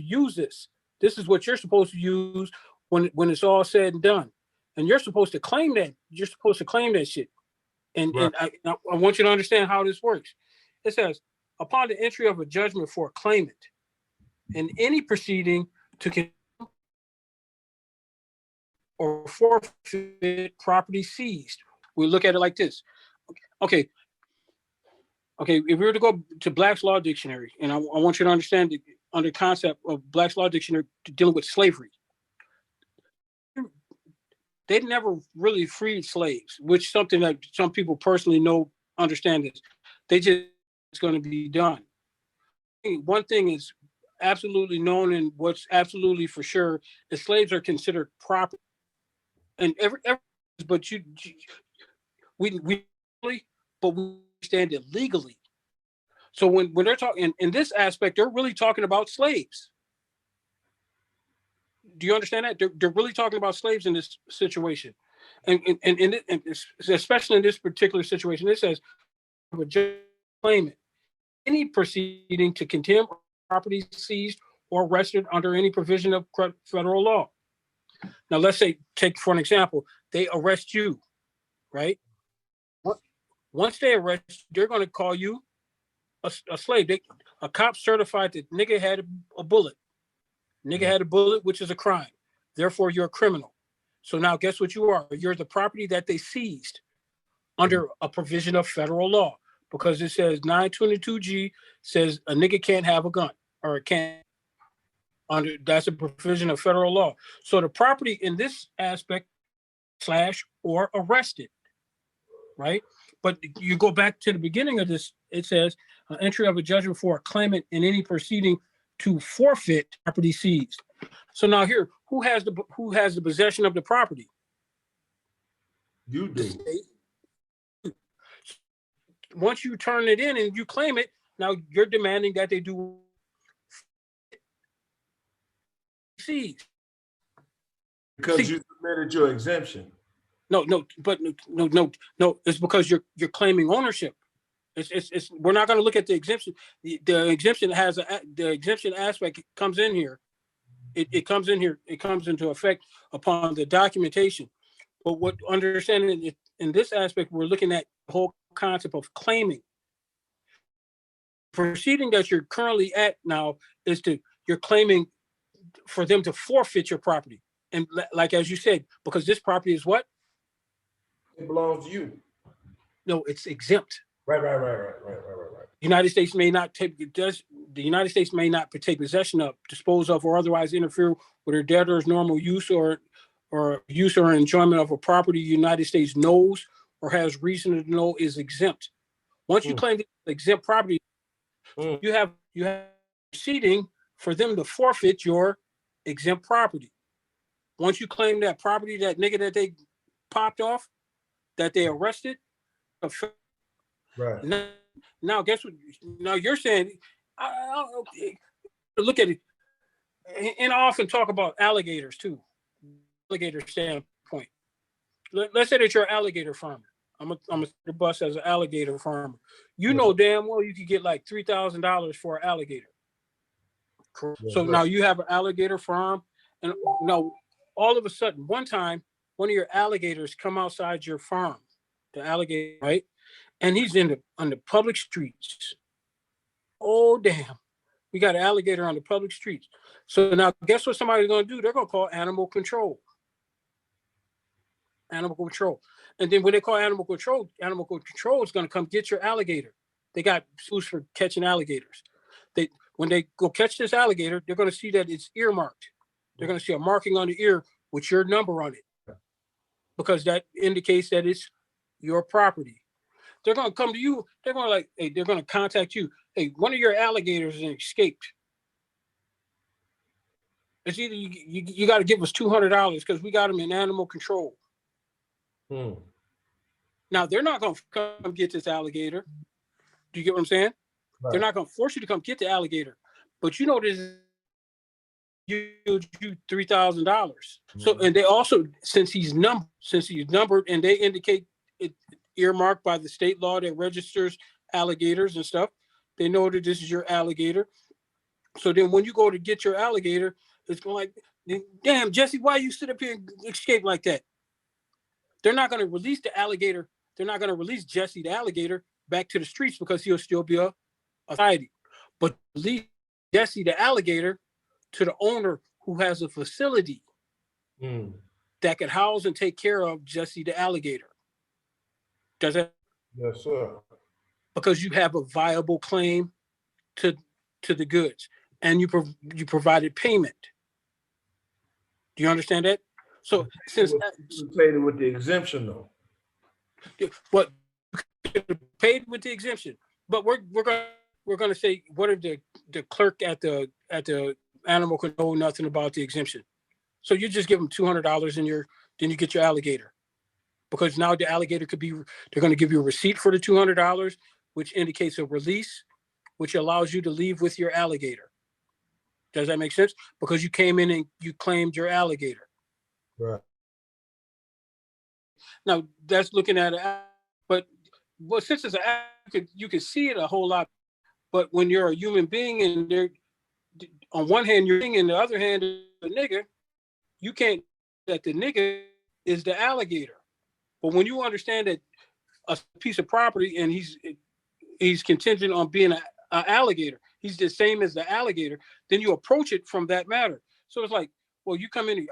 use this. This is what you're supposed to use when it's all said and done. And you're supposed to claim that. You're supposed to claim that shit. And right. And I want you to understand how this works. It says, upon the entry of a judgment for a claimant in any proceeding to or forfeit property seized. We look at it like this. Okay, if we were to go to Black's Law Dictionary, and I want you to understand under concept of Black's Law Dictionary dealing with slavery, they never really freed slaves, which is something that some people personally understand this. It's going to be done. One thing is absolutely known, and what's absolutely for sure is slaves are considered property. And we understand it legally. So when they're talking in this aspect, they're really talking about slaves. Do you understand that? They're really talking about slaves in this situation. And especially in this particular situation, it says a claimant any proceeding to condemn property seized or arrested under any provision of federal law. Now, let's say, take for an example, they arrest you, right? Once they arrest you, they're going to call you a slave. A cop certified that nigga had a bullet. Nigga had a bullet, which is a crime. Therefore, you're a criminal. So now guess what you are? You're the property that they seized under a provision of federal law, because it says 922G says a nigga can't have a gun, or it can't. That's a provision of federal law. So the property in this aspect / or arrested, right? But you go back to the beginning of this, it says entry of a judgment for a claimant in any proceeding to forfeit property seized. So now here, who has the possession of the property? You do. Once you turn it in and you claim it, now you're demanding that they do seize. Because you submitted your exemption. No. It's because you're claiming ownership. It's we're not going to look at the exemption. The exemption has the exemption aspect comes in here. It comes in here. It comes into effect upon the documentation. But what understanding it, in this aspect, we're looking at the whole concept of claiming. Proceeding that you're currently at now is you're claiming for them to forfeit your property. And like, as you said, because this property is what? It belongs to you. No, it's exempt. Right. The United States may not take possession of, dispose of, or otherwise interfere with a debtor's normal use or use or enjoyment of a property the United States knows or has reason to know is exempt. Once you claim the exempt property, you have proceeding for them to forfeit your exempt property. Once you claim that property, that nigga that they popped off, that they arrested, right. Now guess what? Now you're saying, look at it, and I often talk about alligators too. Alligator standpoint. Let's say that you're an alligator farmer. I'm a bus as an alligator farmer. You know damn well you could get like $3,000 for an alligator. So now you have an alligator farm, and now all of a sudden, one time, one of your alligators come outside your farm, the alligator, right? And he's on the public streets. Oh damn, we got an alligator on the public streets. So now guess what somebody's gonna do? They're gonna call animal control. Animal control. And then when they call animal control is gonna come get your alligator. They got tools for catching alligators. When they go catch this alligator, they're gonna see that it's earmarked. They're gonna see a marking on the ear with your number on it, because that indicates that it's your property. They're gonna come to you. They're gonna contact you. Hey, one of your alligators has escaped. It's either you got to give us $200 because we got them in animal control. Now they're not gonna come get this alligator. Do you get what I'm saying? Right. They're not gonna force you to come get the alligator, but you know this you $3,000. So, and they also, since he's numbered, and they indicate it earmarked by the state law that registers alligators and stuff, they know that this is your alligator. So then when you go to get your alligator, it's going like, damn, Jesse, why you sit up here and escape like that? They're not going to release the alligator. They're not going to release Jesse the alligator back to the streets because he'll still be a society. But release Jesse the alligator to the owner who has a facility that can house and take care of Jesse the alligator. Does that? Yes, sir. Because you have a viable claim to the goods, and you provided payment. Do you understand that? So since paid with the exemption though. But paid with the exemption. But we're gonna say, what if the clerk at the animal control nothing about the exemption? So you just give them $200 and then you get your alligator, because now the alligator they're going to give you a receipt for the $200, which indicates a release, which allows you to leave with your alligator. Does that make sense? Because you came in and you claimed your alligator. Right. Now that's looking at it, but since it's you can see it a whole lot. But when you're a human being and they're on one hand you're king and the other hand is a nigger, you can't that the nigger is the alligator. But when you understand that a piece of property and he's contingent on being an alligator, he's the same as the alligator, then you approach it from that matter. So it's like, well, you come in,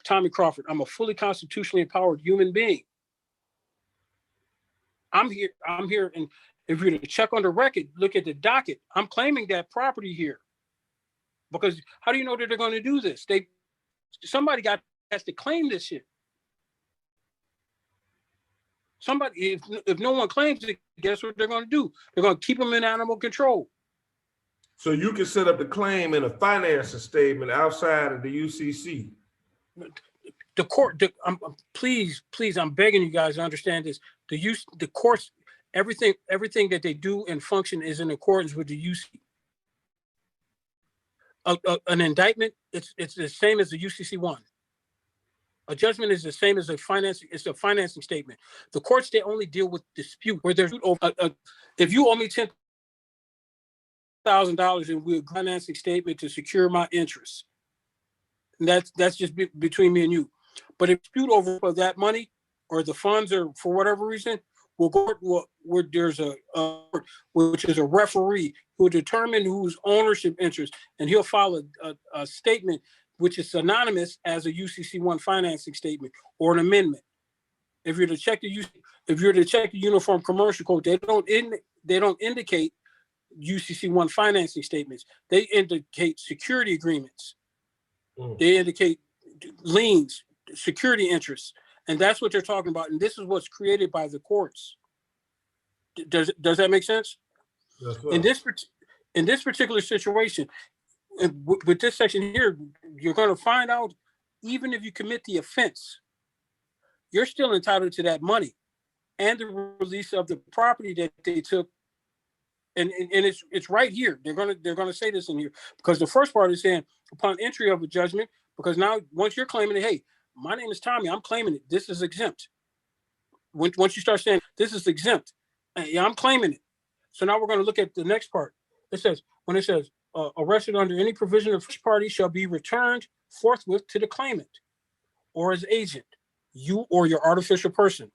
Tommy Crawford, I'm a fully constitutionally empowered human being. I'm here, and if you're to check on the record, look at the docket, I'm claiming that property here. Because how do you know that they're going to do this? Somebody has to claim this shit. Somebody, if no one claims it, guess what they're going to do? They're going to keep them in animal control. So you can set up the claim in a financing statement outside of the UCC. The court, please, I'm begging you guys to understand this. The courts, everything that they do and function is in accordance with the UCC. An indictment, it's the same as the UCC-1. A judgment is the same as it's a financing statement. The courts, they only deal with dispute where there's if you owe me $10,000 and we're financing statement to secure my interests. And that's just between me and you. But if dispute over that money or the funds or for whatever reason, we'll go where there's which is a referee who will determine whose ownership interest, and he'll file a statement which is synonymous as a UCC-1 financing statement or an amendment. If you're to check the Uniform Commercial Code, they don't indicate UCC-1 financing statements. They indicate security agreements. They indicate liens, security interests, and that's what they're talking about. And this is what's created by the courts. Does that make sense? Yes, in this particular situation, with this section here, you're going to find out even if you commit the offense, you're still entitled to that money and the release of the property that they took. And it's right here. They're gonna say this in here because the first part is saying upon entry of a judgment, because now once you're claiming it, hey, my name is Tommy, I'm claiming it. This is exempt. Once you start saying this is exempt, yeah, I'm claiming it. So now we're going to look at the next part. It says when it says arrested under any provision of which party shall be returned forthwith to the claimant or his agent, you or your artificial person,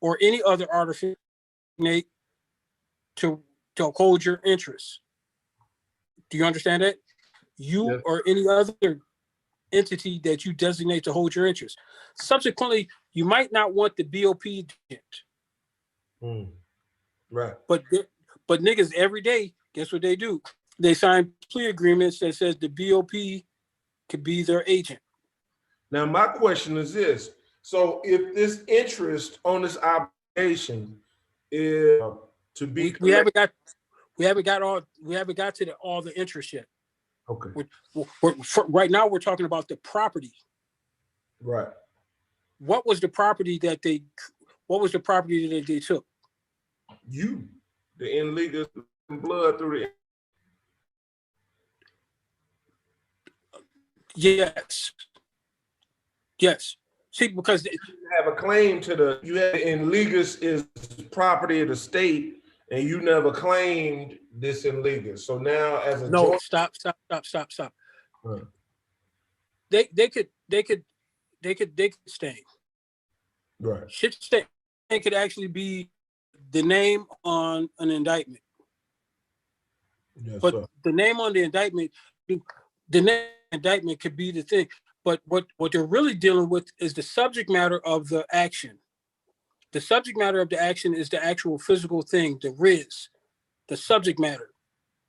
or any other artificial to hold your interests. Do you understand that? You Yes. or any other entity that you designate to hold your interests. Subsequently, you might not want the BOP agent. Right. But niggas every day, guess what they do? They sign plea agreements that says the BOP could be their agent. Now, my question is this. So if this interest on this obligation is to be we haven't got to all the interest yet. Okay. Right now we're talking about the property. Right. What was the property that they took? You, the illegal blood through the. Yes. See, because you have a claim to you have illegus is property of the state, and you never claimed this illegus. So now, as a joint, stop. Right. They could stay. Right. Shit stay. It could actually be the name on an indictment. Yes, but sir. The name on the indictment could be the thing. But what they're really dealing with is the subject matter of the action. The subject matter of the action is the actual physical thing, the RIS, the subject matter,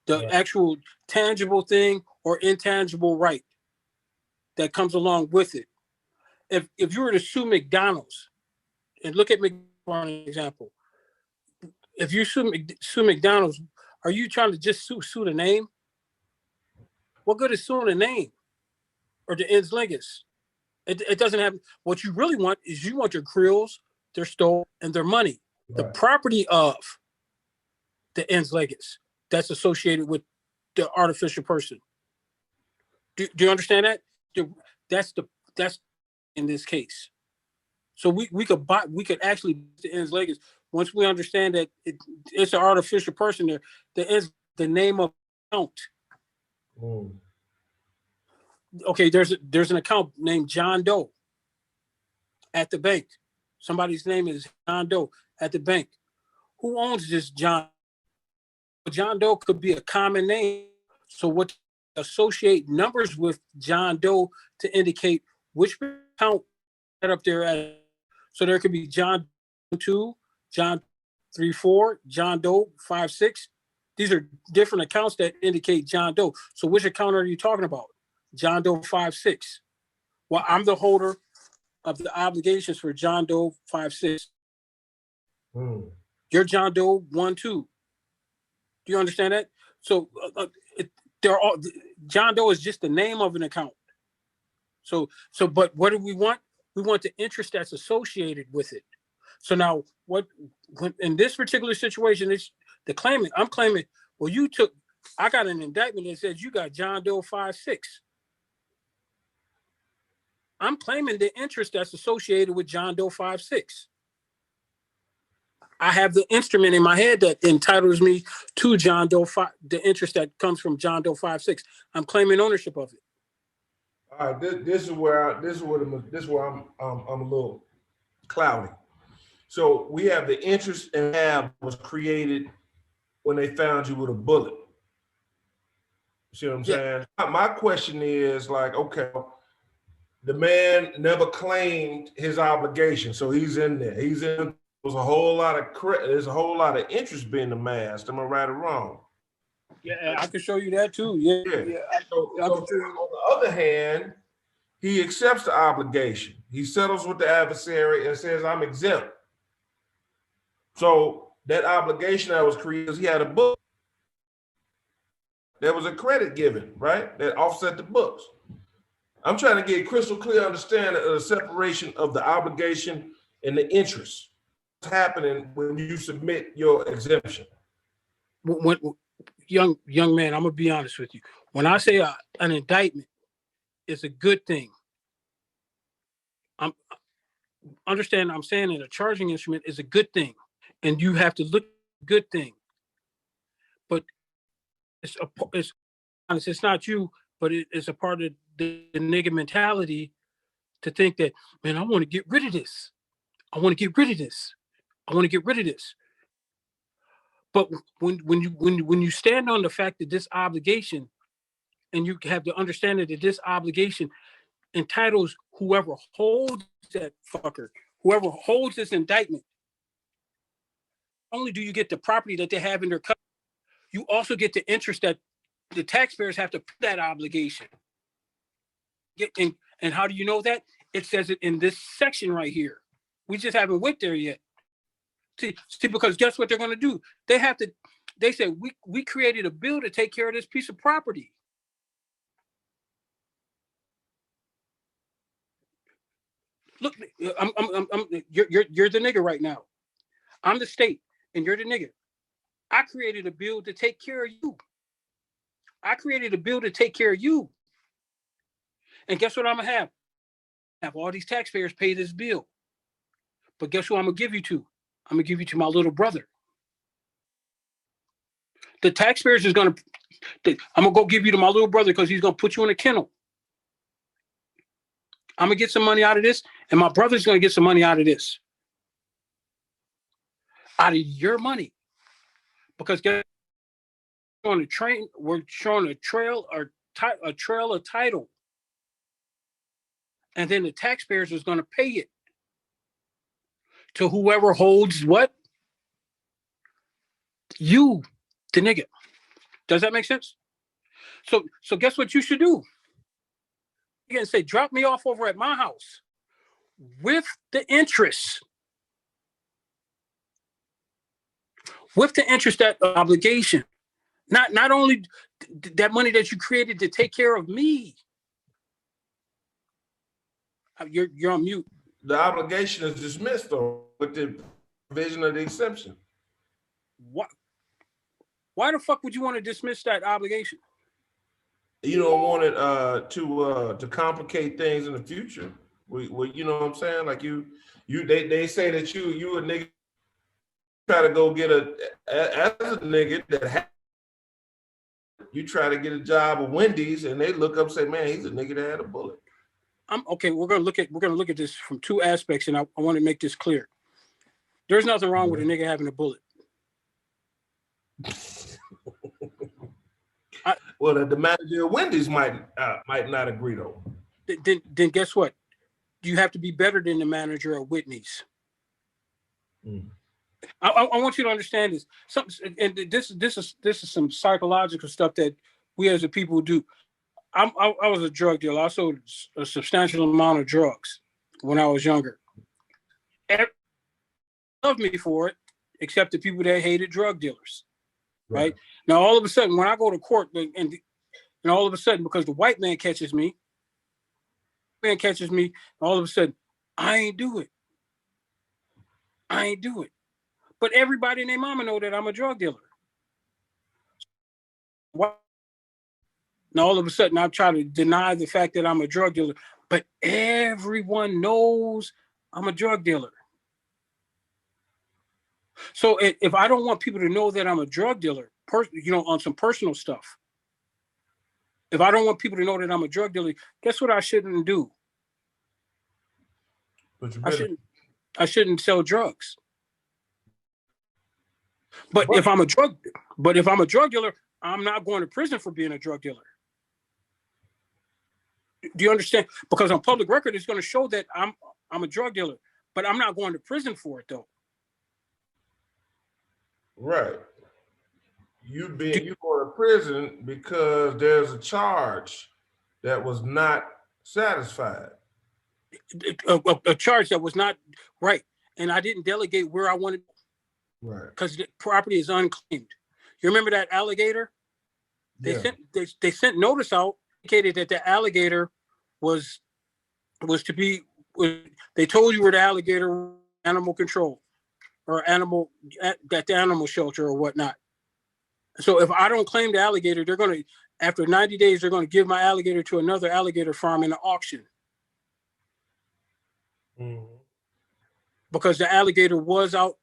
the actual tangible thing or intangible right that comes along with it. If you were to sue McDonald's, and look at McDonald's for an example, if you sue McDonald's, are you trying to just sue the name? What good is suing the name or the ens ligas? It doesn't have. What you really want is you want your grills, their stove, and their money, the property of the ens ligas that's associated with the artificial person. Do you understand that? That's in this case. So we could actually the ens ligas once we understand that it's an artificial person, there is the name of account. Mm. Okay, there's an account named John Doe at the bank. Somebody's name is John Doe at the bank. Who owns this John? John Doe could be a common name. So what associate numbers with John Doe to indicate which account set up there at. So there could be John 2, John 3-4, John Doe 5-6. These are different accounts that indicate John Doe. So which account are you talking about? John Doe 5-6. Well, I'm the holder of the obligations for John Doe 5-6. Mm. You're John Doe 1-2. Do you understand that? So they're all, John Doe is just the name of an account. So, but what do we want? We want the interest that's associated with it. So now, in this particular situation, it's the claimant. I'm claiming, well, I got an indictment that says you got John Doe 5-6. I'm claiming the interest that's associated with John Doe 5-6. I have the instrument in my head that entitles me to John Doe 5, the interest that comes from John Doe 5-6. I'm claiming ownership of it. All right, this is where I'm a little cloudy. So we have the interest and have was created when they found you with a bullet. See what I'm saying? My question is like, okay, the man never claimed his obligation, so he's in there. There's a whole lot of interest being amassed. Am I right or wrong? Yeah, I can show you that too. Yeah. So on the other hand, he accepts the obligation. He settles with the adversary and says, I'm exempt. So that obligation that was created, he had a book. There was a credit given, right? That offset the books. I'm trying to get crystal clear understanding of the separation of the obligation and the interest. What's happening when you submit your exemption? Young man, I'm gonna be honest with you. When I say an indictment is a good thing, I'm saying that a charging instrument is a good thing, and you have to look at good thing. But it's not you, but it's a part of the nigga mentality to think that, man, I want to get rid of this. I want to get rid of this. I want to get rid of this. But when you stand on the fact that this obligation, and you have the understanding that this obligation entitles whoever holds that fucker, whoever holds this indictment, not only do you get the property that they have in their custody, you also get the interest that the taxpayers have to pay that obligation. And how do you know that? It says it in this section right here. We just haven't went there yet. See, because guess what they're going to do? They said, we created a bill to take care of this piece of property. Look, you're the nigga right now. I'm the state, and you're the nigga. I created a bill to take care of you. And guess what I'm gonna have? Have all these taxpayers pay this bill. But guess who I'm gonna give you to? I'm gonna give you to my little brother. The taxpayers I'm gonna go give you to my little brother because he's gonna put you in a kennel. I'm gonna get some money out of this, and my brother's gonna get some money out of this. Out of your money. Because on the train, we're showing a trail of title. And then the taxpayers is gonna pay it to whoever holds what? You, the nigga. Does that make sense? So guess what you should do? You can say, drop me off over at my house with the interest. With the interest, that obligation. Not only that money that you created to take care of me. You're on mute. The obligation is dismissed though with the provision of the exemption. What? Why the fuck would you want to dismiss that obligation? You don't want it to complicate things in the future. You know what I'm saying? Like they say that you a nigga try to go get as a nigga that you try to get a job at Wendy's and they look up and say, man, he's a nigga that had a bullet. Okay, we're gonna look at this from two aspects, and I want to make this clear. There's nothing wrong with a nigga having a bullet. Well, the manager of Wendy's might not agree though. Then guess what? You have to be better than the manager of Whitney's. I want you to understand this. This is some psychological stuff that we as a people do. I was a drug dealer. I sold a substantial amount of drugs when I was younger. Everyone loved me for it, except the people that hated drug dealers. Right? Now, all of a sudden, when I go to court, and all of a sudden, because the white man catches me, all of a sudden, I ain't do it. But everybody and their mama know that I'm a drug dealer. Now, all of a sudden, I try to deny the fact that I'm a drug dealer, but everyone knows I'm a drug dealer. So if I don't want people to know that I'm a drug dealer, on some personal stuff, if I don't want people to know that I'm a drug dealer, guess what I shouldn't do? I shouldn't sell drugs. But if I'm a drug dealer, I'm not going to prison for being a drug dealer. Do you understand? Because on public record, it's going to show that I'm a drug dealer, but I'm not going to prison for it though. Right. You go to prison because there's a charge that was not satisfied. A charge that was not right, and I didn't delegate where I wanted. Right. Because the property is unclaimed. You remember that alligator? They sent notice out indicated that the alligator was to be. They told you where the alligator animal control or animal at the animal shelter or whatnot. So if I don't claim the alligator, they're going to, after 90 days, they're going to give my alligator to another alligator farm in an auction. Because the alligator was out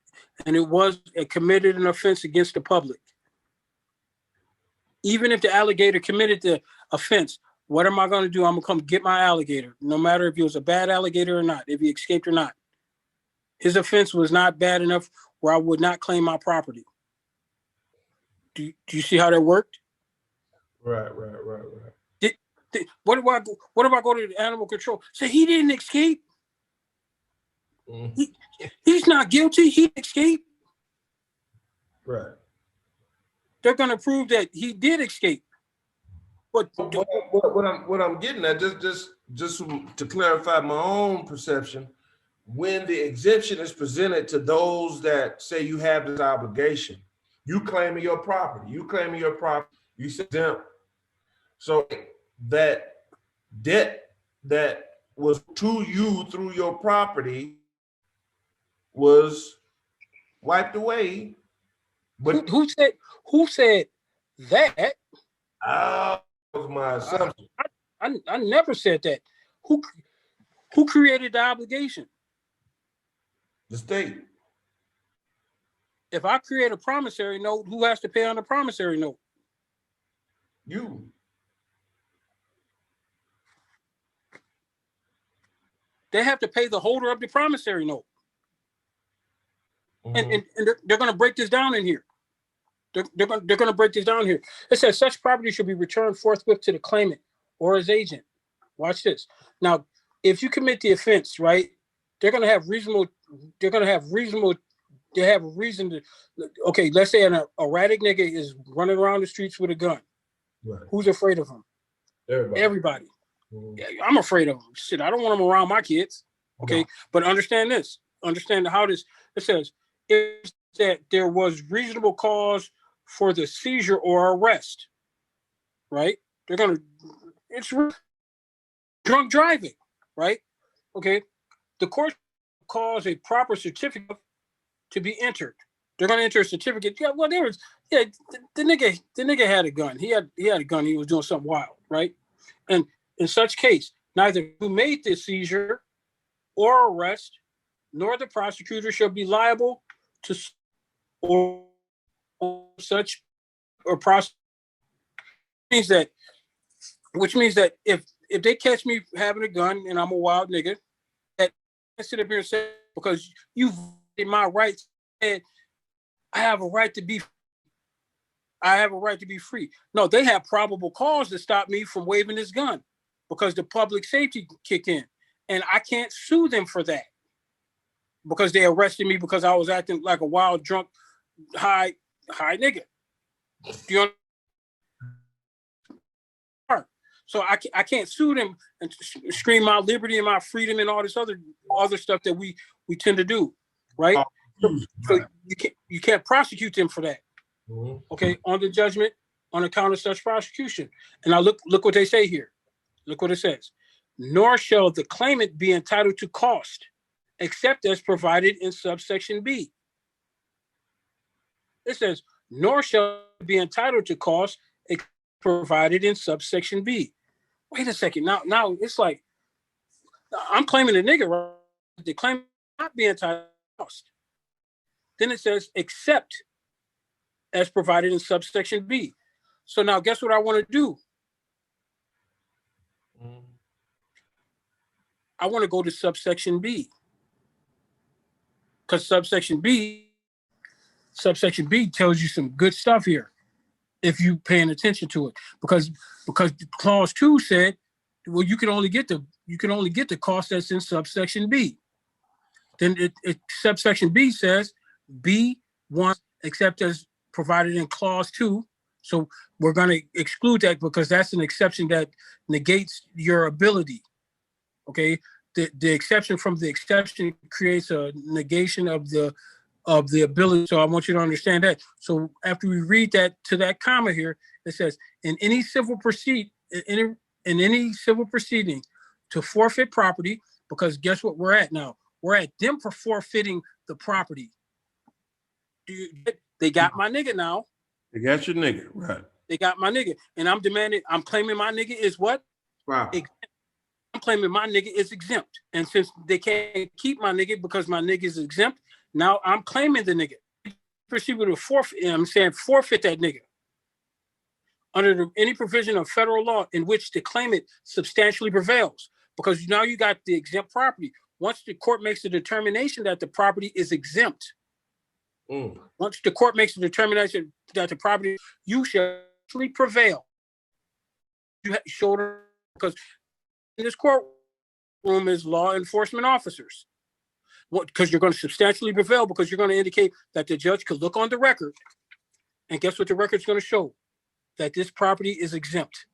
and it committed an offense against the public. Even if the alligator committed the offense, what am I going to do? I'm going to come get my alligator, no matter if he was a bad alligator or not, if he escaped or not. His offense was not bad enough where I would not claim my property. Do you see how that worked? Right. What if I go to the animal control? Say he didn't escape. He's not guilty. He escaped. Right. They're going to prove that he did escape. But what I'm getting at, just to clarify my own perception, when the exemption is presented to those that say you have this obligation, you claiming your property, you say exempt. So that debt that was to you through your property was wiped away. But who said that? That was my assumption. I never said that. Who created the obligation? The state. If I create a promissory note, who has to pay on the promissory note? You. They have to pay the holder of the promissory note. And they're going to break this down in here. They're going to break this down here. It says such property should be returned forthwith to the claimant or his agent. Watch this. Now, if you commit the offense, right, they have a reason to, okay, let's say an erratic nigga is running around the streets with a gun. Right. Who's afraid of him? Everybody. I'm afraid of him. Shit, I don't want him around my kids. Okay, no. But understand this. Understand how this, it says, is that there was reasonable cause for the seizure or arrest, right? It's drunk driving, right? Okay, the court calls a proper certificate to be entered. They're going to enter a certificate. Yeah, well, the nigga had a gun. He had a gun. He was doing something wild, right? And in such case, neither who made the seizure or arrest, nor the prosecutor shall be liable to or such or process means that, which means that if they catch me having a gun and I'm a wild nigga, that I sit up here and say, because you violated my rights, and I have a right to be free. No, they have probable cause to stop me from waving this gun because the public safety kick in. And I can't sue them for that because they arrested me because I was acting like a wild, drunk, high nigga. Do you understand? So I can't sue them and scream my liberty and my freedom and all this other stuff that we tend to do, right? So you can't prosecute them for that. Mm-hmm. Okay, on the judgment on account of such prosecution. And now look what they say here. Look what it says. Nor shall the claimant be entitled to cost, except as provided in subsection B. It says, nor shall be entitled to cost, except provided in subsection B. Wait a second. Now it's like I'm claiming a nigga, right? The claim not be entitled to cost. Then it says, except as provided in subsection B. So now guess what I want to do? I want to go to subsection B. Because subsection B tells you some good stuff here if you paying attention to it. Because clause 2 said, well, you can only get the cost that's in subsection B. Then subsection B says B1 except as provided in clause 2. So we're going to exclude that because that's an exception that negates your ability. Okay, the exception from the exception creates a negation of the ability. So I want you to understand that. So after we read that to that comma here, it says in any civil proceeding to forfeit property, because guess what we're at now? We're at them for forfeiting the property. They got my nigga now. They got your nigga, right? They got my nigga, and I'm claiming my nigga is what? Wow. I'm claiming my nigga is exempt, and since they can't keep my nigga because my nigga is exempt, now I'm claiming the nigga. Proceed with a forfeit. I'm saying forfeit that nigga under any provision of federal law in which the claimant substantially prevails, because now you got the exempt property. Once the court makes a determination that the property is exempt, once the court makes a determination that the property, you shall actually prevail. You have to show them, because in this courtroom is law enforcement officers. Because you're going to substantially prevail, because you're going to indicate that the judge could look on the record, and guess what the record's going to show? That this property is exempt.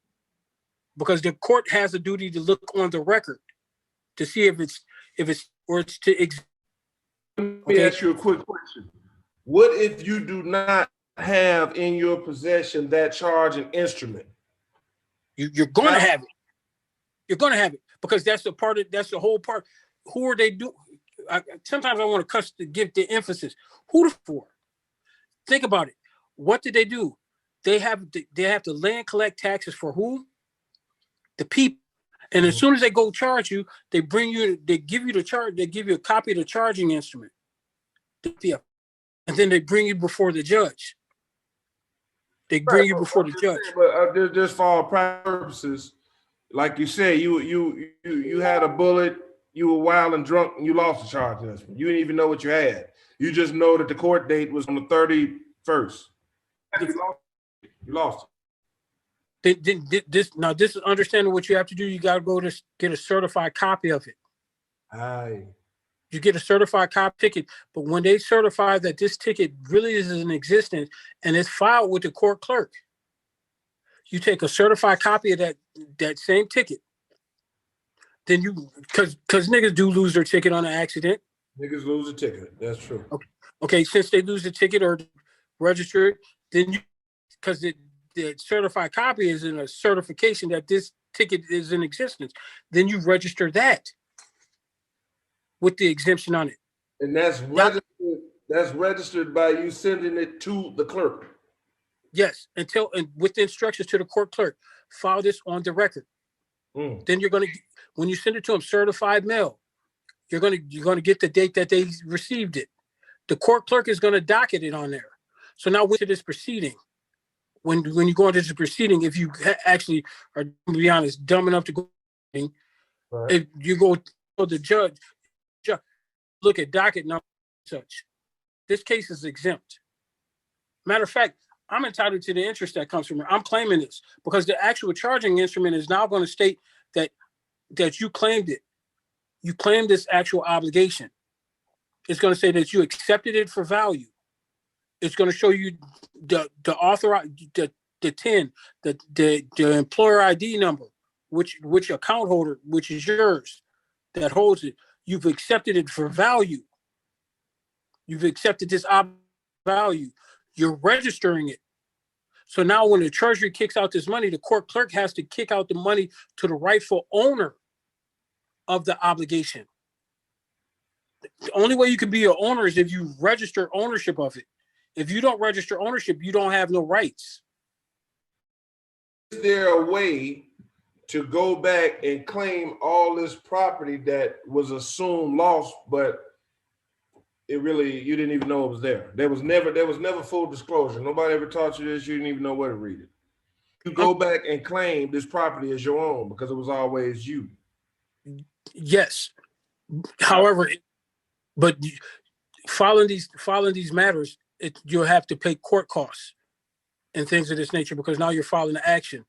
Because the court has a duty to look on the record to see if it's to exempt. Let me ask you a quick question. What if you do not have in your possession that charging instrument? You're going to have it. You're going to have it, because that's the whole part. Who are they doing? Sometimes I want to give the emphasis. Who for? Think about it. What did they do? They have to land collect taxes for who? The people. And as soon as they go charge you, they give you a copy of the charging instrument. And then they bring you before the judge. But just for all purposes, like you said, you had a bullet, you were wild and drunk, and you lost the charging instrument. You didn't even know what you had. You just know that the court date was on the 31st. You lost it. This is understanding what you have to do. You got to go to get a certified copy of it. Aye. You get a certified copy ticket, but when they certify that this ticket really is in existence and it's filed with the court clerk, you take a certified copy of that same ticket. Then because niggas do lose their ticket on an accident. Niggas lose a ticket. That's true. Okay. Since they lose the ticket or register it, then because the certified copy is in a certification that this ticket is in existence, then you register that with the exemption on it. And that's registered by you sending it to the clerk. Yes, and with the instructions to the court clerk, file this on the record. Then you're going to, when you send it to them certified mail, you're going to get the date that they received it. The court clerk is going to docket it on there. So now with this proceeding, when you go into this proceeding, if you actually are, to be honest, dumb enough to go, Right. if you go to the judge, look at docket number such, this case is exempt. Matter of fact, I'm entitled to the interest that comes from it. I'm claiming this because the actual charging instrument is now going to state that you claimed it. You claimed this actual obligation. It's going to say that you accepted it for value. It's going to show you the TIN, the employer ID number, which account holder, which is yours, that holds it. You've accepted it for value. You've accepted this value. You're registering it. So now when the treasury kicks out this money, the court clerk has to kick out the money to the rightful owner of the obligation. The only way you can be an owner is if you register ownership of it. If you don't register ownership, you don't have no rights. Is there a way to go back and claim all this property that was assumed lost, but it really, you didn't even know it was there? There was never full disclosure. Nobody ever taught you this. You didn't even know where to read it. You go back and claim this property as your own because it was always you. Yes. However, but following these matters, you'll have to pay court costs and things of this nature because now you're filing an action.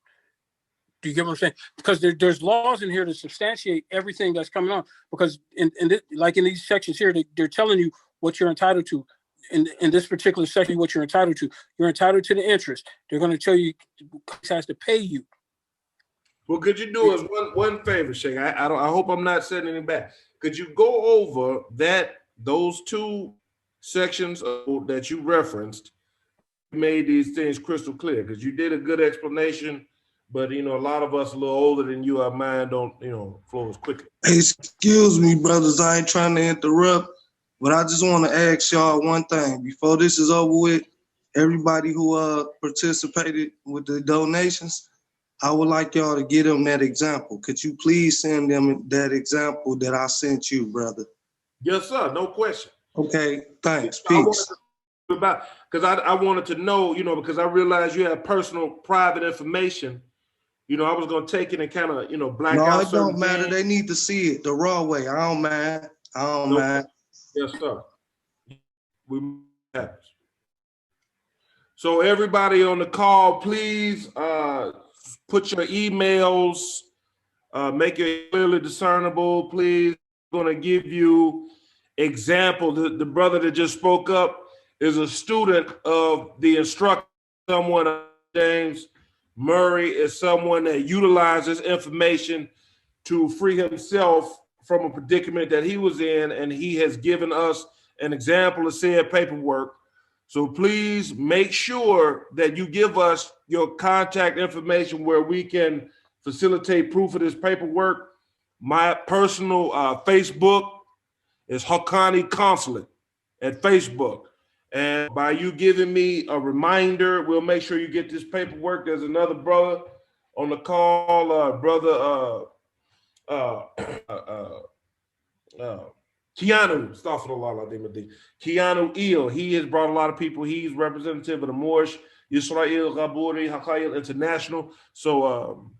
Do you get what I'm saying? Because there's laws in here to substantiate everything that's coming on. Because in these sections here, they're telling you what you're entitled to. In this particular section, what you're entitled to. You're entitled to the interest. They're going to tell you it has to pay you. Well, could you do us one favor, Shay? I hope I'm not setting anything back. Could you go over those two sections that you referenced, made these things crystal clear? Because you did a good explanation, but a lot of us a little older than you, our mind don't flow as quickly. Excuse me, brothers, I ain't trying to interrupt, but I just want to ask y'all one thing before this is over with. Everybody who participated with the donations, I would like y'all to give them that example. Could you please send them that example that I sent you, brother? Yes, sir. No question. Okay, thanks. Peace. Because I wanted to know, because I realized you have personal, private information. I was going to take it and kind of, black out. No, it don't matter. Things. They need to see it the raw way. I don't mind. Mind. Yes, sir. We have. So everybody on the call, please put your emails, make it clearly discernible. Please, I'm going to give you example. The brother that just spoke up is a student of the instructor. Someone, James Murray, is someone that utilizes information to free himself from a predicament that he was in, and he has given us an example of said paperwork. So please make sure that you give us your contact information where we can facilitate proof of this paperwork. My personal Facebook is Haqqani Consulate at Facebook. And by you giving me a reminder, we'll make sure you get this paperwork. There's another brother on the call, brother Keanu Eel. He has brought a lot of people. He's representative of the Moorish Yisrael Gaburi Hakayil International. So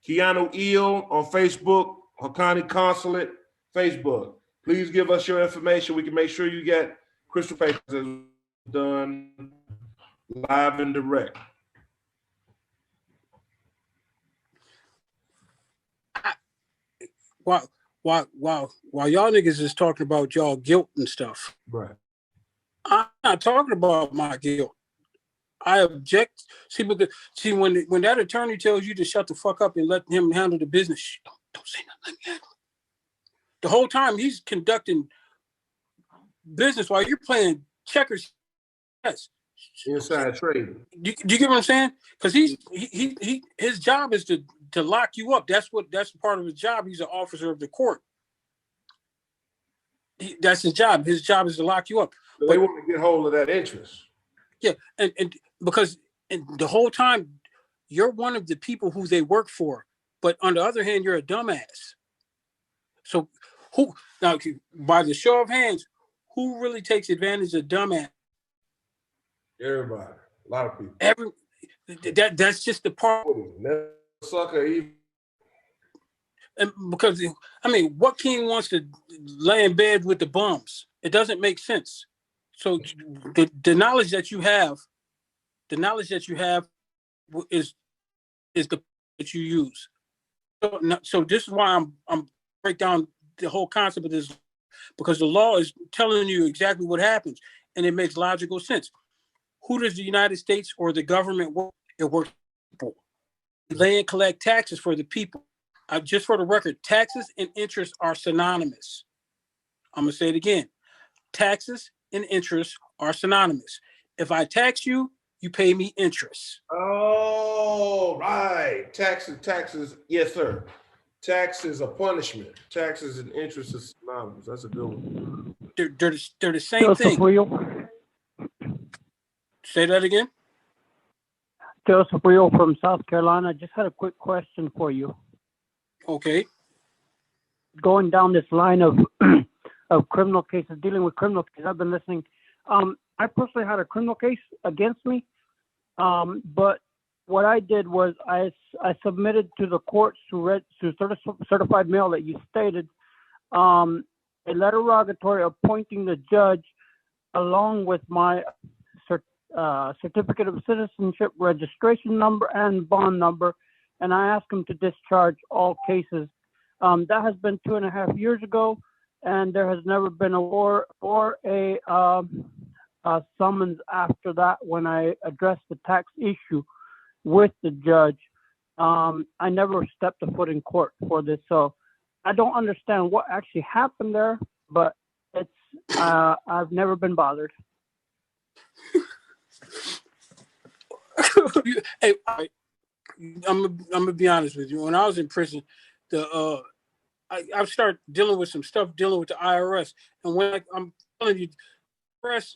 Keanu Eel on Facebook, Haqqani Consulate, Facebook. Please give us your information. We can make sure you get crystal papers done live and direct. While y'all niggas is talking about y'all guilt and stuff, right? I'm not talking about my guilt. I object. See, when that attorney tells you to shut the fuck up and let him handle the business, don't say nothing. Let me handle it. The whole time he's conducting business while you're playing checkers. Yes. Inside trading. Do you get what I'm saying? Because his job is to lock you up. That's part of his job. He's an officer of the court. That's his job. His job is to lock you up. So they want to get hold of that interest. Yeah, and because the whole time you're one of the people who they work for, but on the other hand, you're a dumbass. So who now, by the show of hands, who really takes advantage of dumbass? Everybody, a lot of people. That's just the part. Never sucker even. And because I mean, what king wants to lay in bed with the bums? It doesn't make sense. So the knowledge that you have, is the that you use. So this is why I'm break down the whole concept of this, because the law is telling you exactly what happens, and it makes logical sense. Who does the United States or the government work? It works for people. They and collect taxes for the people. Just for the record, taxes and interest are synonymous. I'm gonna say it again. Taxes and interest are synonymous. If I tax you, you pay me interest. Oh, right. Taxes. Yes, sir. Tax is a punishment. Taxes and interest is synonymous. That's a good one. They're the same thing. Will. Say that again. Joseph Will from South Carolina. I just had a quick question for you. Okay. Going down this line of of criminal cases, dealing with criminal cases, I've been listening. I personally had a criminal case against me, but what I did was I submitted to the courts through certified mail that you stated a letter rogatory appointing the judge along with my certificate of citizenship, registration number, and bond number, and I asked him to discharge all cases. That has been 2.5 years ago, and there has never been a war or a summons after that when I addressed the tax issue with the judge. I never stepped a foot in court for this, so I don't understand what actually happened there, but it's I've never been bothered. Hey, I'm gonna be honest with you. When I was in prison, I started dealing with some stuff dealing with the IRS, and when I'm telling you, press.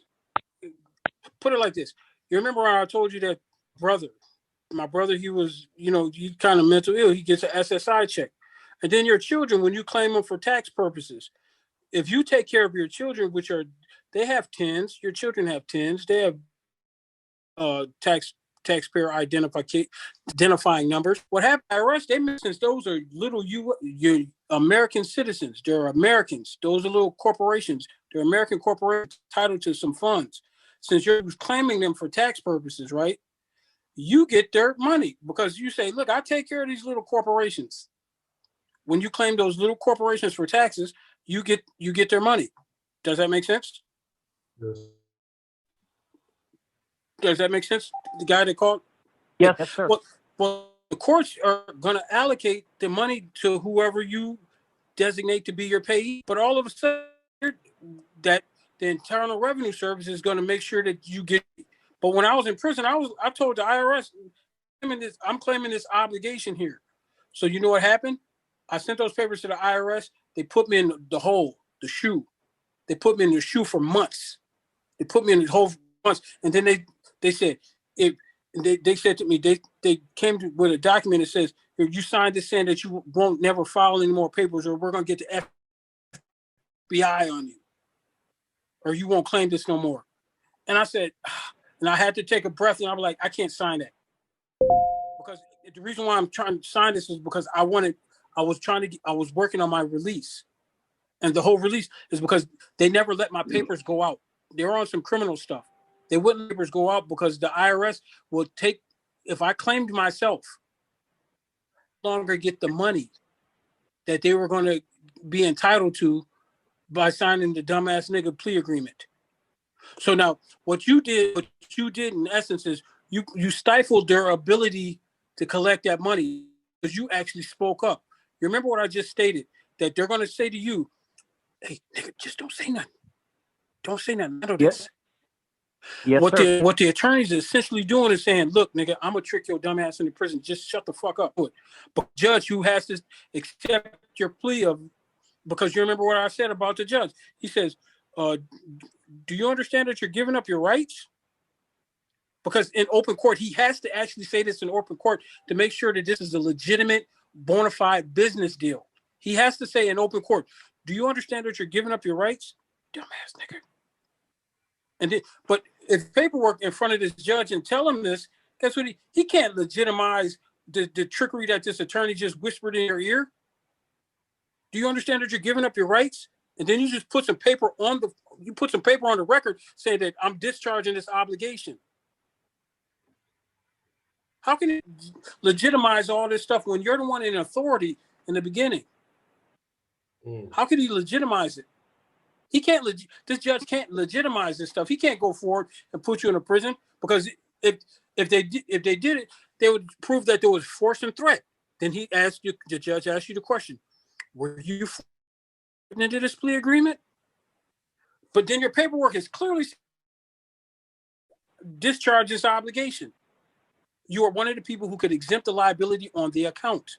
Put it like this. You remember when I told you that my brother, he was, he kind of mental ill. He gets an SSI check. And then your children, when you claim them for tax purposes, if you take care of your children, they have TINs, your children have TINs, they have taxpayer identifying numbers. What happened? IRS, since those are little your American citizens, they're Americans. Those are little corporations. They're American corporations entitled to some funds. Since you're claiming them for tax purposes, right? You get their money because you say, look, I take care of these little corporations. When you claim those little corporations for taxes, you get their money. Does that make sense? Yes. Does that make sense? The guy that called? Yes, sir. Well, the courts are going to allocate the money to whoever you designate to be your payee. But all of a sudden, that the Internal Revenue Service is going to make sure that you get. But when I was in prison, I told the IRS, I'm claiming this obligation here. So you know what happened? I sent those papers to the IRS. They put me in the hole, the shoe. They put me in the shoe for months. They put me in the hole for months, and then they said they said to me they came with a document that says you signed this saying that you won't never file any more papers, or we're going to get the FBI on you, or you won't claim this no more. And I said, and I had to take a breath, and I was like, I can't sign that, because the reason why I'm trying to sign this is because I was working on my release, and the whole release is because they never let my papers go out. They were on some criminal stuff. They wouldn't let papers go out because the IRS will take, if I claimed myself, no longer get the money that they were going to be entitled to by signing the dumbass nigga plea agreement. So now what you did in essence is you stifled their ability to collect that money because you actually spoke up. You remember what I just stated, that they're going to say to you, hey, nigga, just don't say nothing. Don't say nothing. Handle this. Yes, what sir. What the attorneys are essentially doing is saying, look, nigga, I'm going to trick your dumb ass into prison. Just shut the fuck up. But judge who has to accept your plea because you remember what I said about the judge. He says, do you understand that you're giving up your rights? Because in open court, he has to actually say this in open court to make sure that this is a legitimate, bona fide business deal. He has to say in open court, do you understand that you're giving up your rights? dumbass nigga. And then, but if paperwork in front of this judge and tell him this, guess what? He can't legitimize the trickery that this attorney just whispered in your ear. Do you understand that you're giving up your rights? And then you just put some paper on the record saying that I'm discharging this obligation. How can you legitimize all this stuff when you're the one in authority in the beginning? How can he legitimize it? He can't. This judge can't legitimize this stuff. He can't go forward and put you in a prison because if they did it, they would prove that there was force and threat. Then the judge asked you the question: were you into this plea agreement? But then your paperwork is clearly discharge this obligation. You are one of the people who could exempt the liability on the account.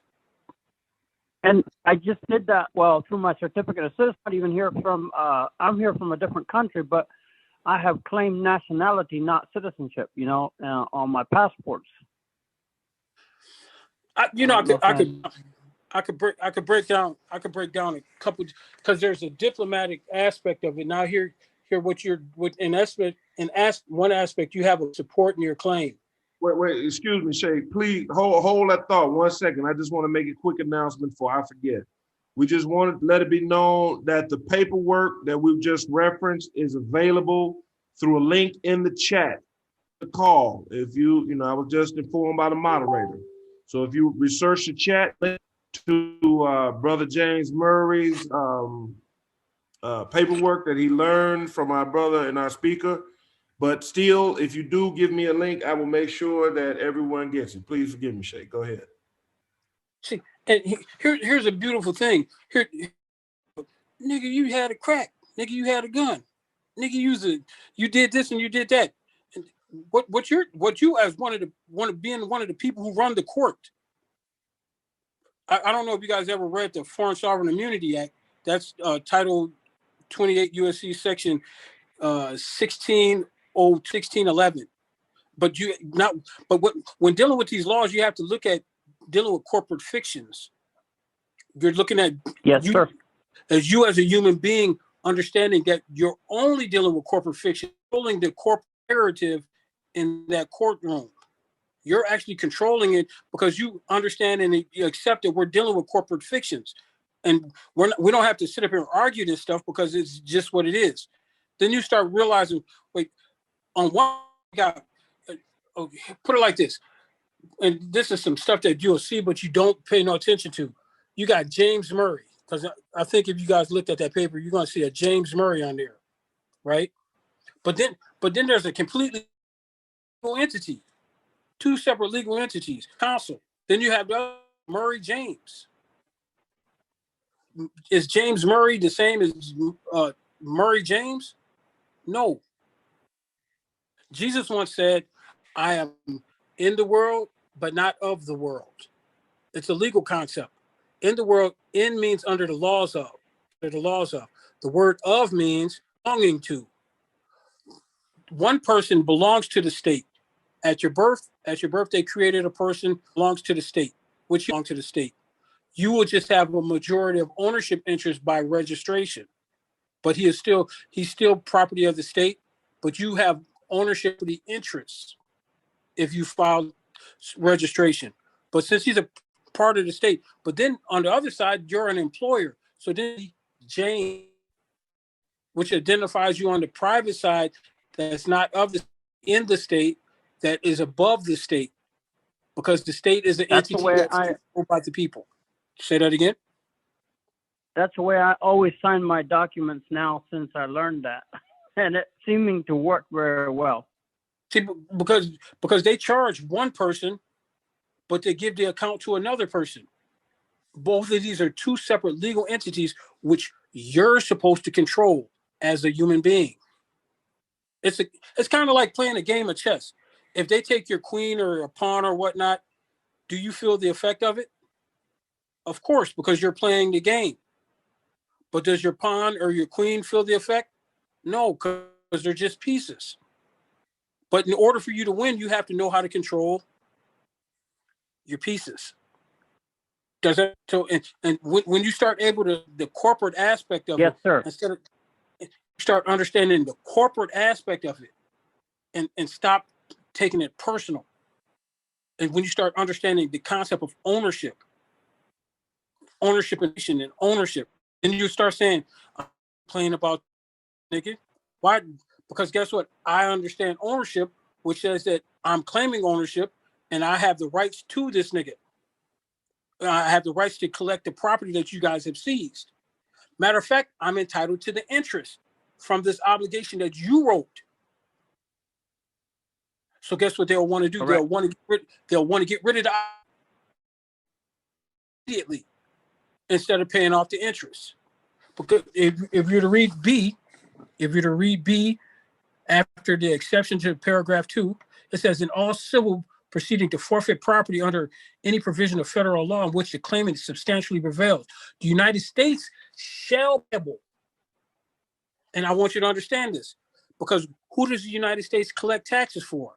And I just did that, well, through my certificate of citizenship. Even here from, I'm here from a different country, but I have claimed nationality, not citizenship, on my passports. I could break down a couple, because there's a diplomatic aspect of it. Now here one aspect you have a support in your claim. Wait, excuse me, Shay. Please hold that thought 1 second. I just want to make a quick announcement before I forget. We just want to let it be known that the paperwork that we've just referenced is available through a link in the chat. The call, if I was just informed by the moderator. So if you research the chat to Brother James Murray's paperwork that he learned from our brother and our speaker. But still, if you do give me a link, I will make sure that everyone gets it. Please forgive me, Shay. Go ahead. See, and here's a beautiful thing. Nigga, you had a crack. Nigga, you had a gun. Nigga, you did this and you did that. And what you as one of the people who run the court. I don't know if you guys ever read the Foreign Sovereign Immunity Act. That's Title 28 USC Section 1611. But when dealing with these laws, you have to look at dealing with corporate fictions. You're looking at sir. As you as a human being, understanding that you're only dealing with corporate fiction, controlling the corporate narrative in that courtroom. You're actually controlling it because you understand and you accept that we're dealing with corporate fictions. And we don't have to sit up here and argue this stuff because it's just what it is. Then you start realizing, wait, on one guy, put it like this, and this is some stuff that you'll see, but you don't pay no attention to. You got James Murray, because I think if you guys looked at that paper, you're going to see a James Murray on there, right? But then there's a completely legal entity, two separate legal entities, counsel. Then you have the Murray James. Is James Murray the same as Murray James? No. Jesus once said, I am in the world, but not of the world. It's a legal concept. In the world, in means under the laws of. The word of means belonging to. One person belongs to the state. At your birth, they created a person belongs to the state, which belongs to the state. You will just have a majority of ownership interest by registration. But he's still property of the state, but you have ownership of the interests if you file registration. But since he's a part of the state, but then on the other side, you're an employer. So then James, which identifies you on the private side, that's not in the state, that is above the state, because the state is an entity that's controlled by the people. Say that again. That's the way I always sign my documents now since I learned that. And it's seeming to work very well. See, because they charge one person, but they give the account to another person. Both of these are two separate legal entities which you're supposed to control as a human being. It's kind of like playing a game of chess. If they take your queen or a pawn or whatnot, do you feel the effect of it? Of course, because you're playing the game. But does your pawn or your queen feel the effect? No, because they're just pieces. But in order for you to win, you have to know how to control your pieces. Does that so? And when you start able to the corporate aspect of yes, it, sir. start understanding the corporate aspect of it and stop taking it personal. And when you start understanding the concept of ownership and ownership, and you start saying, I'm playing about nigga. Why? Because guess what? I understand ownership, which says that I'm claiming ownership and I have the rights to this nigga. I have the rights to collect the property that you guys have seized. Matter of fact, I'm entitled to the interest from this obligation that you wrote. So guess what they'll want to do? Correct. They'll want to get rid of the immediately instead of paying off the interest. Because if you're to read B, after the exception to paragraph 2, it says in all civil proceeding to forfeit property under any provision of federal law in which the claimant substantially prevails, the United States shall be able, and I want you to understand this, because who does the United States collect taxes for?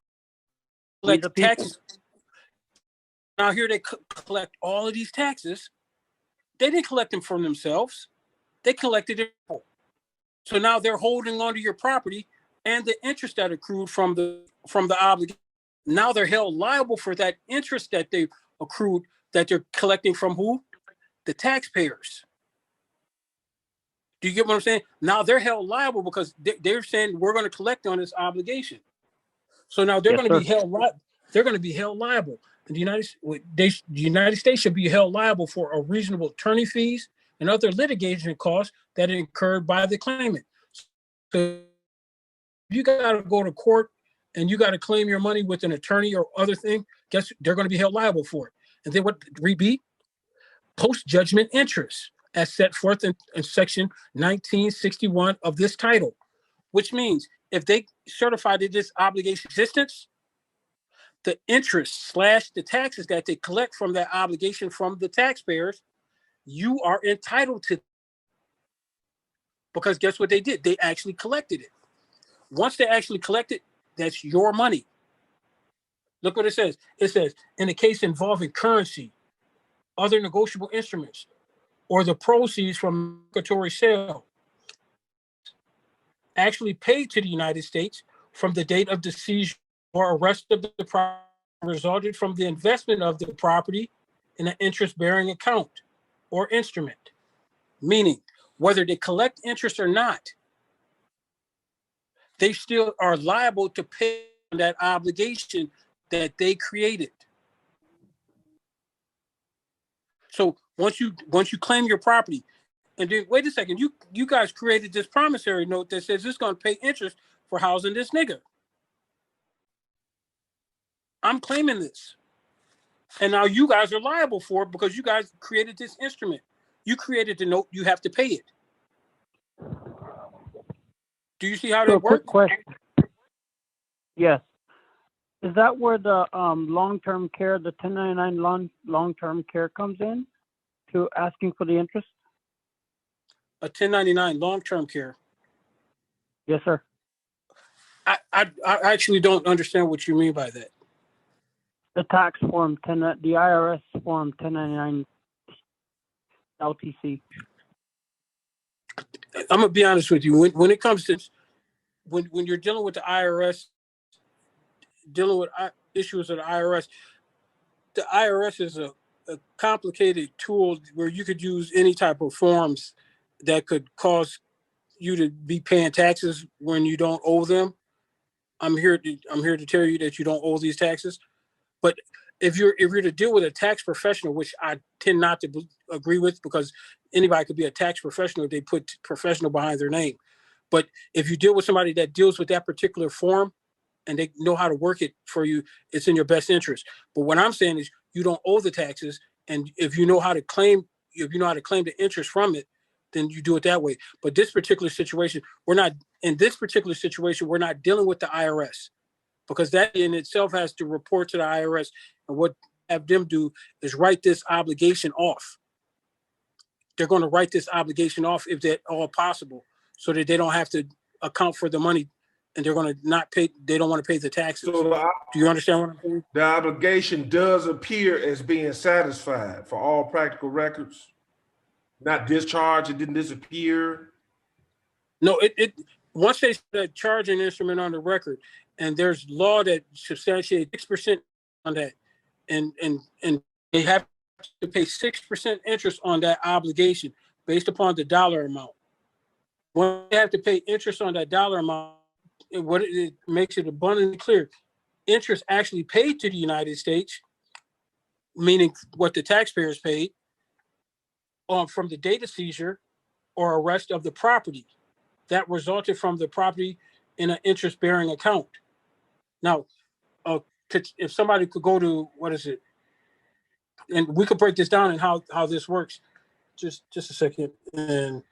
Collect taxes. Now here they collect all of these taxes. They didn't collect them from themselves. They collected it. So now they're holding onto your property and the interest that accrued from the obligation. Now they're held liable for that interest that they accrued, that they're collecting from who? The taxpayers. Do you get what I'm saying? Now they're held liable because they're saying we're going to collect on this obligation. So now they're going to be held liable. They're going to be held liable. The United States should be held liable for a reasonable attorney fees and other litigation costs that are incurred by the claimant. So you got to go to court and you got to claim your money with an attorney or other thing. Guess they're going to be held liable for it. And then what? Read post-judgment interest as set forth in section 1961 of this title, which means if they certify that this obligation existence, the interest / the taxes that they collect from that obligation from the taxpayers, you are entitled to. Because guess what they did? They actually collected it. Once they actually collect it, that's your money. Look what it says. It says, in a case involving currency, other negotiable instruments, or the proceeds from regulatory sale, actually paid to the United States from the date of the seizure or arrest of the property resulted from the investment of the property in an interest-bearing account or instrument. Meaning, whether they collect interest or not, they still are liable to pay that obligation that they created. So once you claim your property, and then wait a second, you guys created this promissory note that says it's going to pay interest for housing this nigga. I'm claiming this. And now you guys are liable for it because you guys created this instrument. You created the note, you have to pay it. Do you see how that works? Quick question. Yes. Is that where the long-term care, the 1099 long-term care comes in to asking for the interest? A 1099 long-term care? Yes, sir. I actually don't understand what you mean by that. The tax form, the IRS form 1099 LTC. I'm gonna be honest with you. When it comes to when you're dealing with the IRS, dealing with issues of the IRS is a complicated tool where you could use any type of forms that could cause you to be paying taxes when you don't owe them. I'm here to tell you that you don't owe these taxes. But if you're to deal with a tax professional, which I tend not to agree with, because anybody could be a tax professional if they put professional behind their name. But if you deal with somebody that deals with that particular form and they know how to work it for you, it's in your best interest. But what I'm saying is you don't owe the taxes, and if you know how to claim the interest from it, then you do it that way. But this particular situation, we're not dealing with the IRS, because that in itself has to report to the IRS, and what have them do is write this obligation off. They're going to write this obligation off if at all possible, so that they don't have to account for the money, and they're going to not pay. They don't want to pay the taxes. So do you understand what I'm saying? The obligation does appear as being satisfied for all practical records. Not discharged, it didn't disappear. No, it once they set a charging instrument on the record, and there's law that substantiates 6% on that, and they have to pay 6% interest on that obligation based upon the dollar amount. When they have to pay interest on that dollar amount, what it makes it abundantly clear, interest actually paid to the United States, meaning what the taxpayers paid, from the data seizure or arrest of the property that resulted from the property in an interest-bearing account. Now, if somebody could go to, what is it? And we could break this down and how this works. Just a second. And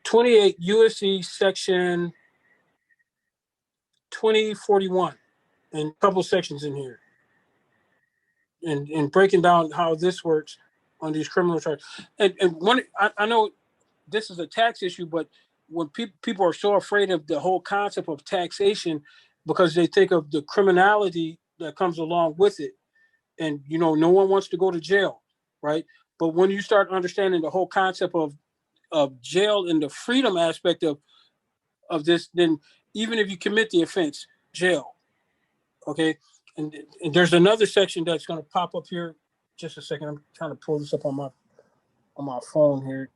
28 USC section 2041, and a couple sections in here. And breaking down how this works on these criminal charges. And one, I know this is a tax issue, but when people are so afraid of the whole concept of taxation because they think of the criminality that comes along with it. And, you know, no one wants to go to jail, right? But when you start understanding the whole concept of jail and the freedom aspect of this, then even if you commit the offense, jail, okay? And there's another section that's going to pop up here. Just a second. I'm trying to pull this up on my phone here.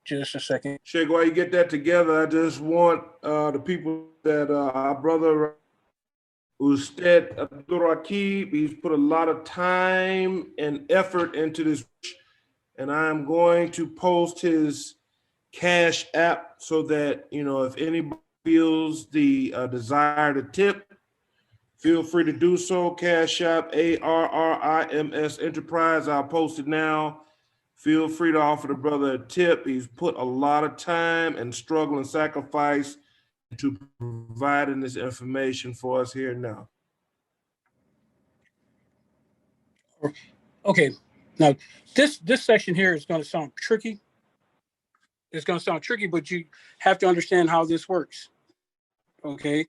Just a second. Shake, while you get that together, I just want the people that our brother Usted Abdurraqib, he's put a lot of time and effort into this, and I'm going to post his Cash App so that, you know, if anybody feels the desire to tip, feel free to do so. Cash App, ARRIMS Enterprise. I'll post it now. Feel free to offer the brother a tip. He's put a lot of time and struggle and sacrifice to providing this information for us here now. Okay, now this section here is going to sound tricky. It's going to sound tricky, but you have to understand how this works. Okay,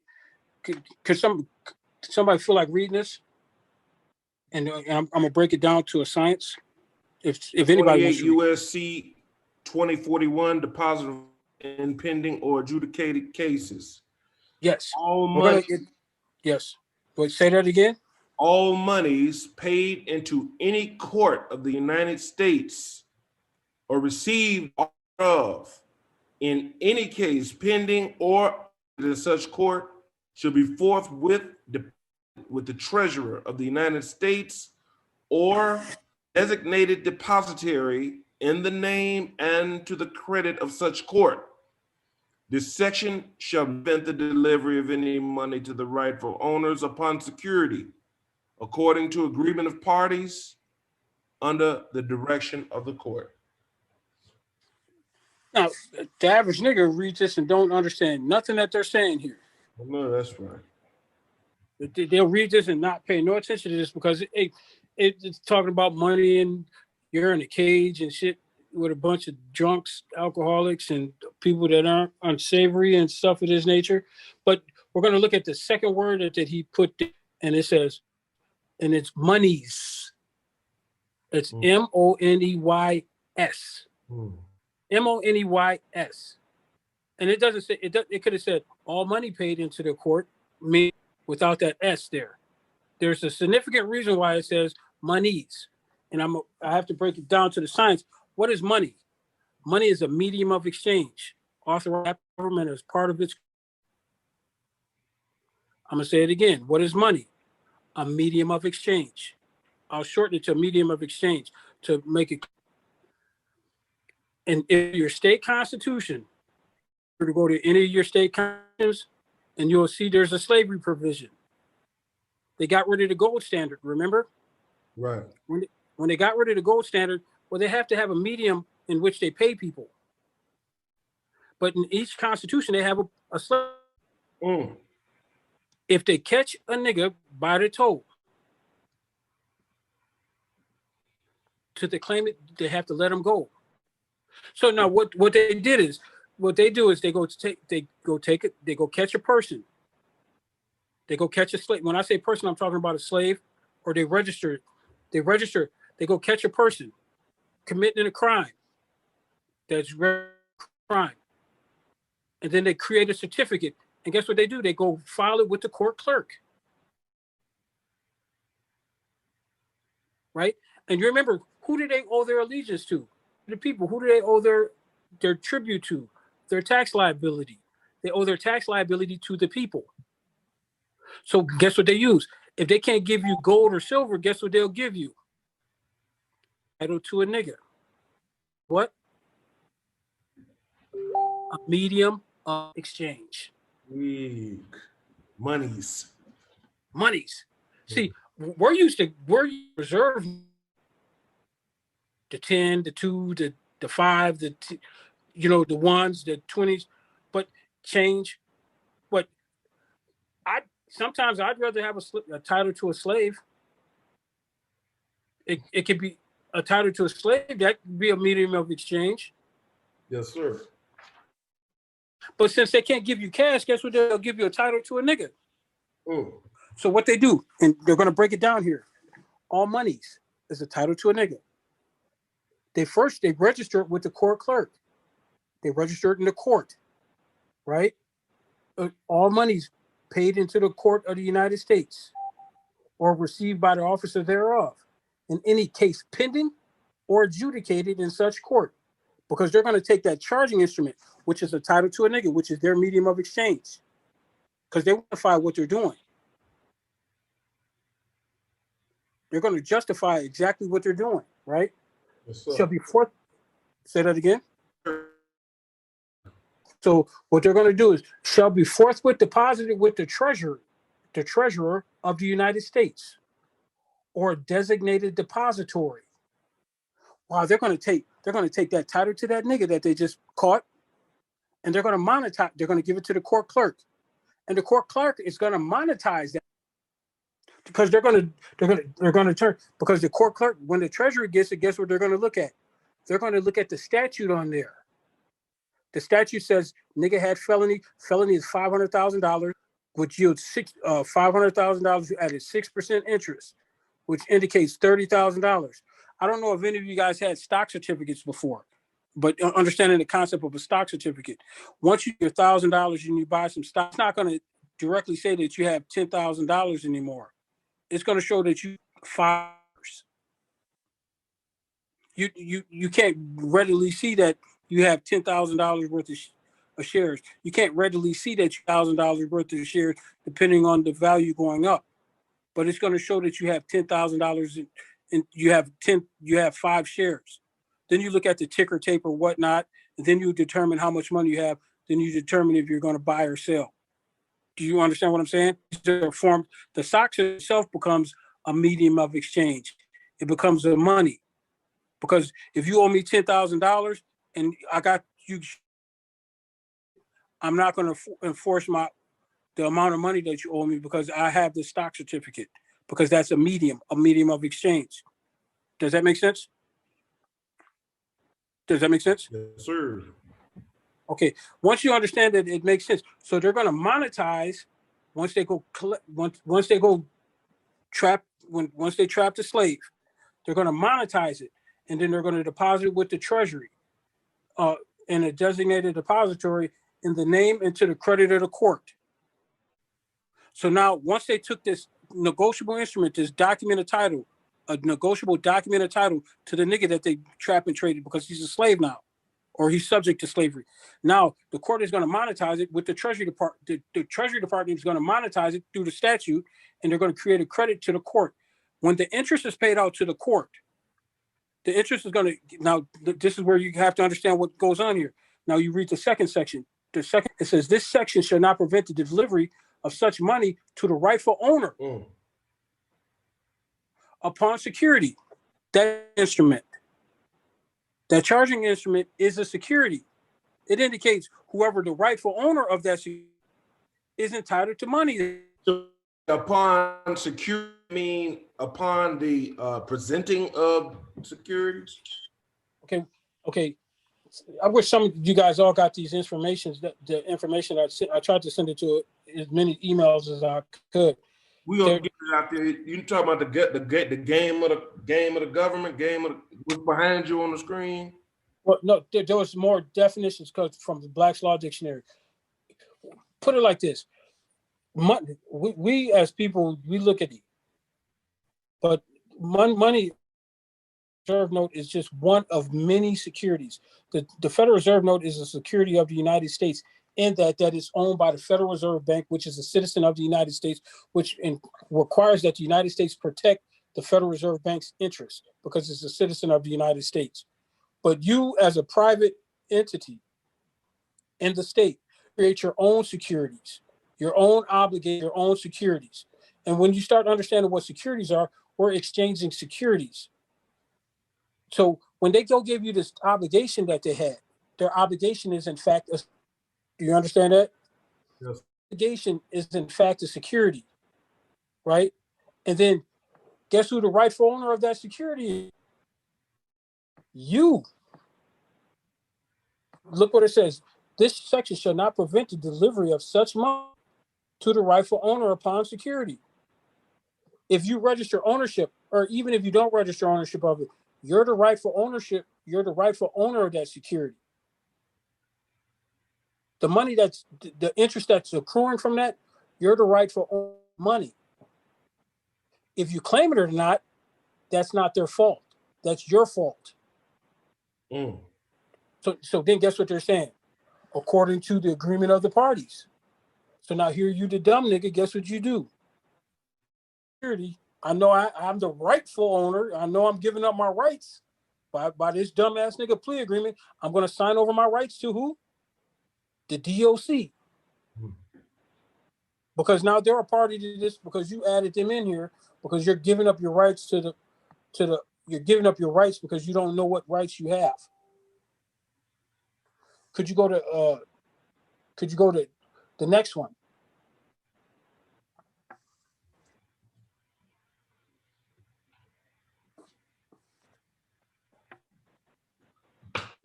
could somebody feel like reading this? And I'm gonna break it down to a science. If anybody wants to USC 2041, deposit of in pending or adjudicated cases. Yes. All money. Yes. But say that again. All monies paid into any court of the United States or received of in any case pending or in such court shall be forthwith with the treasurer of the United States or designated depository in the name and to the credit of such court. This section shall prevent the delivery of any money to the rightful owners upon security, according to agreement of parties under the direction of the court. Now, the average nigga reads this and don't understand nothing that they're saying here. No, that's right. They'll read this and not pay no attention to this because it's talking about money and you're in a cage and shit with a bunch of drunks, alcoholics, and people that aren't unsavory and stuff of this nature. But we're going to look at the second word that he put there, and it says, and it's monies. It's M-O-N-E-Y-S. M-O-N-E-Y-S. And it doesn't say, it could have said all money paid into the court, me without that S there. There's a significant reason why it says monies. And I have to break it down to the science. What is money? Money is a medium of exchange. Authorized government as part of its. I'm going to say it again. What is money? A medium of exchange. I'll shorten it to a medium of exchange to make it. And if your state constitution, to go to any of your state constitutions, and you'll see there's a slavery provision. They got rid of the gold standard, remember? Right. When they got rid of the gold standard, well, they have to have a medium in which they pay people. But in each constitution, they have a slave. If they catch a nigga by the toe, to claim it, they have to let him go. So now what they do is they go catch a person. They go catch a slave. When I say person, I'm talking about a slave, or they go catch a person committing a crime. that's crime. And then they create a certificate. And guess what they do? They go file it with the court clerk. Right? And you remember, who do they owe their allegiance to? The people. Who do they owe their tribute to? Their tax liability. They owe their tax liability to the people. So guess what they use? If they can't give you gold or silver, guess what they'll give you? Title to a nigga. What? A medium of exchange. Weak. Monies. See, we're reserved the 10, the 2, the 5, the ones, the 20s, but change. But sometimes I'd rather have a title to a slave. It could be a title to a slave. That could be a medium of exchange. Yes, sir. But since they can't give you cash, guess what? They'll give you a title to a nigga. Mm. So what they do, and they're going to break it down here. All monies is a title to a nigga. They register it with the court clerk. They register it in the court, right? All monies paid into the court of the United States or received by the officer thereof in any case pending or adjudicated in such court, because they're going to take that charging instrument, which is a title to a nigga, which is their medium of exchange, because they justify what they're doing. They're going to justify exactly what they're doing, right? Yes, sir. Shall be forth. Say that again. So what they're going to do is shall be forthwith deposited with the treasurer of the United States, or a designated depository. Wow, they're going to take that title to that nigga that they just caught, and they're going to monetize. They're going to give it to the court clerk, and the court clerk is going to monetize that, because they're going to turn, because the court clerk, when the treasury gets it, guess what they're going to look at? They're going to look at the statute on there. The statute says nigga had felony. Felony is $500,000, which yields $500,000 at a 6% interest, which indicates $30,000. I don't know if any of you guys had stock certificates before, but understanding the concept of a stock certificate, once you get $1,000 and you buy some stock, it's not going to directly say that you have $10,000 anymore. It's going to show that you $5. You can't readily see that you have $10,000 worth of shares. You can't readily see that $1,000 worth of shares, depending on the value going up. But it's going to show that you have $10,000 and you have 5 shares. Then you look at the ticker tape or whatnot, and then you determine how much money you have. Then you determine if you're going to buy or sell. Do you understand what I'm saying? The stock itself becomes a medium of exchange. It becomes a money. Because if you owe me $10,000 and I got you, I'm not going to enforce the amount of money that you owe me, because I have the stock certificate, because that's a medium of exchange. Does that make sense? Does that make sense? Yes, sir. Okay. Once you understand that it makes sense, so they're going to monetize once they go trap the slave. They're going to monetize it, and then they're going to deposit it with the treasury in a designated depository in the name and to the credit of the court. So now, once they took this negotiable instrument, this documented title, a negotiable documented title to the nigga that they trapped and traded, because he's a slave now, or he's subject to slavery. Now, the court is going to monetize it with the Treasury Department. The Treasury Department is going to monetize it through the statute, and they're going to create a credit to the court. When the interest is paid out to the court, the interest is going to, now, this is where you have to understand what goes on here. Now, you read the second section. It says, this section shall not prevent the delivery of such money to the rightful owner upon security. That instrument, that charging instrument, is a security. It indicates whoever the rightful owner of that security is entitled to money. So upon security, upon the presenting of securities? Okay. I wish some of you guys all got these informations. The information I tried to send it to as many emails as I could. We gonna get it out there. You talking about the game of the government, what's behind you on the screen? Well, no, there was more definitions from the Black's Law Dictionary. Put it like this: we as people, we look at it, but money reserve note is just one of many securities. The Federal Reserve Note is a security of the United States, in that is owned by the Federal Reserve Bank, which is a citizen of the United States, which requires that the United States protect the Federal Reserve Bank's interests because it's a citizen of the United States. But you, as a private entity in the state, create your own securities, your own obligate, your own securities. And when you start understanding what securities are, we're exchanging securities. So when they go give you this obligation that they had, their obligation is in fact, do you understand that? Yes. Obligation is in fact a security, right? And then guess who the rightful owner of that security is? You. Look what it says. This section shall not prevent the delivery of such money to the rightful owner upon security. If you register ownership, or even if you don't register ownership of it, you're the rightful owner of that security. The money that's the interest that's accruing from that, you're the rightful owner of money. If you claim it or not, that's not their fault. That's your fault. Mm. So then guess what they're saying? According to the agreement of the parties. So now here you the dumb nigga, guess what you do? I know I'm the rightful owner. I know I'm giving up my rights by this dumbass nigga plea agreement. I'm going to sign over my rights to who? The DOC. Because now they're a party to this because you added them in here because you're giving up your rights you're giving up your rights because you don't know what rights you have. Could you go to the next one?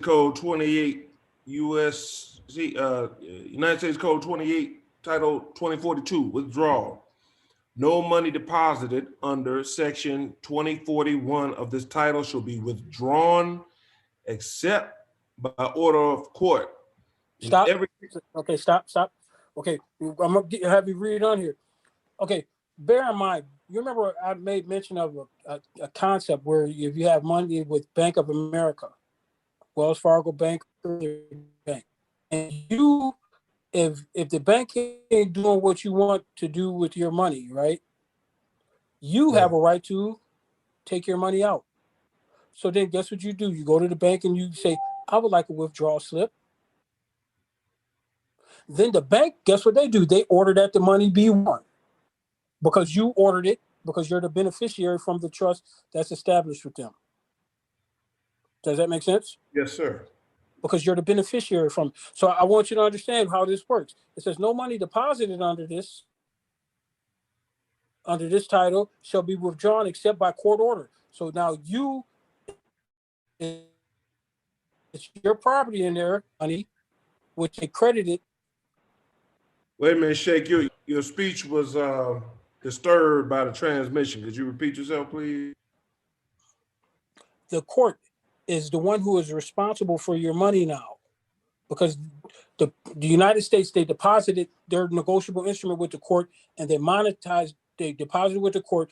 Code 28 United States Code 28, Title 2042, withdrawal. No money deposited under Section 2041 of this title shall be withdrawn except by order of court. Stop. Okay, stop. Okay, I'm gonna have you read on here. Okay, bear in mind, you remember I made mention of a concept where if you have money with Bank of America, Wells Fargo Bank, and you, if the bank ain't doing what you want to do with your money, right? You have a right to take your money out. So then guess what you do? You go to the bank and you say, I would like a withdrawal slip. Then the bank, guess what they do? They order that the money be won because you ordered it, because you're the beneficiary from the trust that's established with them. Does that make sense? Yes, sir. Because you're the beneficiary from. So I want you to understand how this works. It says no money deposited under this title shall be withdrawn except by court order. So now it's your property in there, money, which they credited. Wait a minute, Sheikh, your speech was disturbed by the transmission. Could you repeat yourself, please? The court is the one who is responsible for your money now, because the United States, they deposited their negotiable instrument with the court and they deposited with the court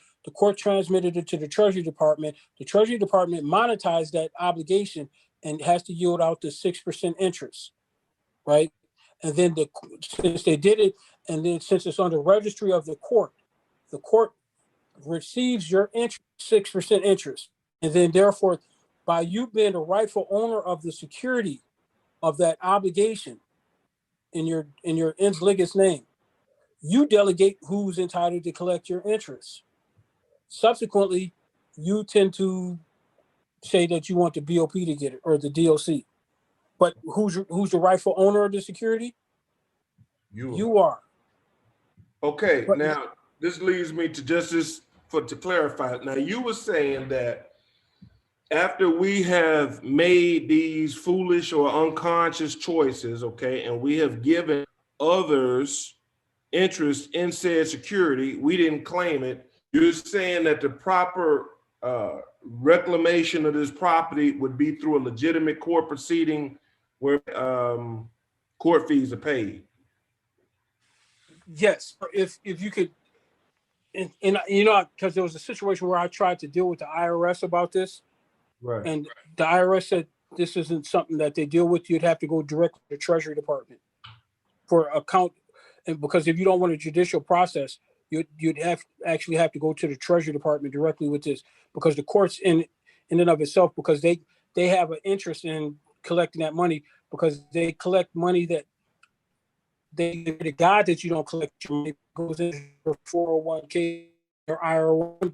transmitted it to the Treasury Department. The Treasury Department monetized that obligation and has to yield out the 6% interest, right? And then since they did it, and then since it's on the registry of the court receives your interest, 6% interest. And then therefore, by you being the rightful owner of the security of that obligation in your ins ligas name, you delegate who's entitled to collect your interest. Subsequently, you tend to say that you want the BOP to get it or the DOC. But who's the rightful owner of the security? You are. Okay, now this leads me to to clarify. Now you were saying that after we have made these foolish or unconscious choices, okay, and we have given others interest in said security, we didn't claim it. You're saying that the proper reclamation of this property would be through a legitimate court proceeding where court fees are paid. Yes, if you could, and you know, because there was a situation where I tried to deal with the IRS about this, Right. and the IRS said this isn't something that they deal with. You'd have to go directly to the Treasury Department for account, and because if you don't want a judicial process, you'd actually have to go to the Treasury Department directly with this, because the courts in and of itself, because they have an interest in collecting that money, because they collect money that the God that you don't collect your money goes into your 401k or IRA 20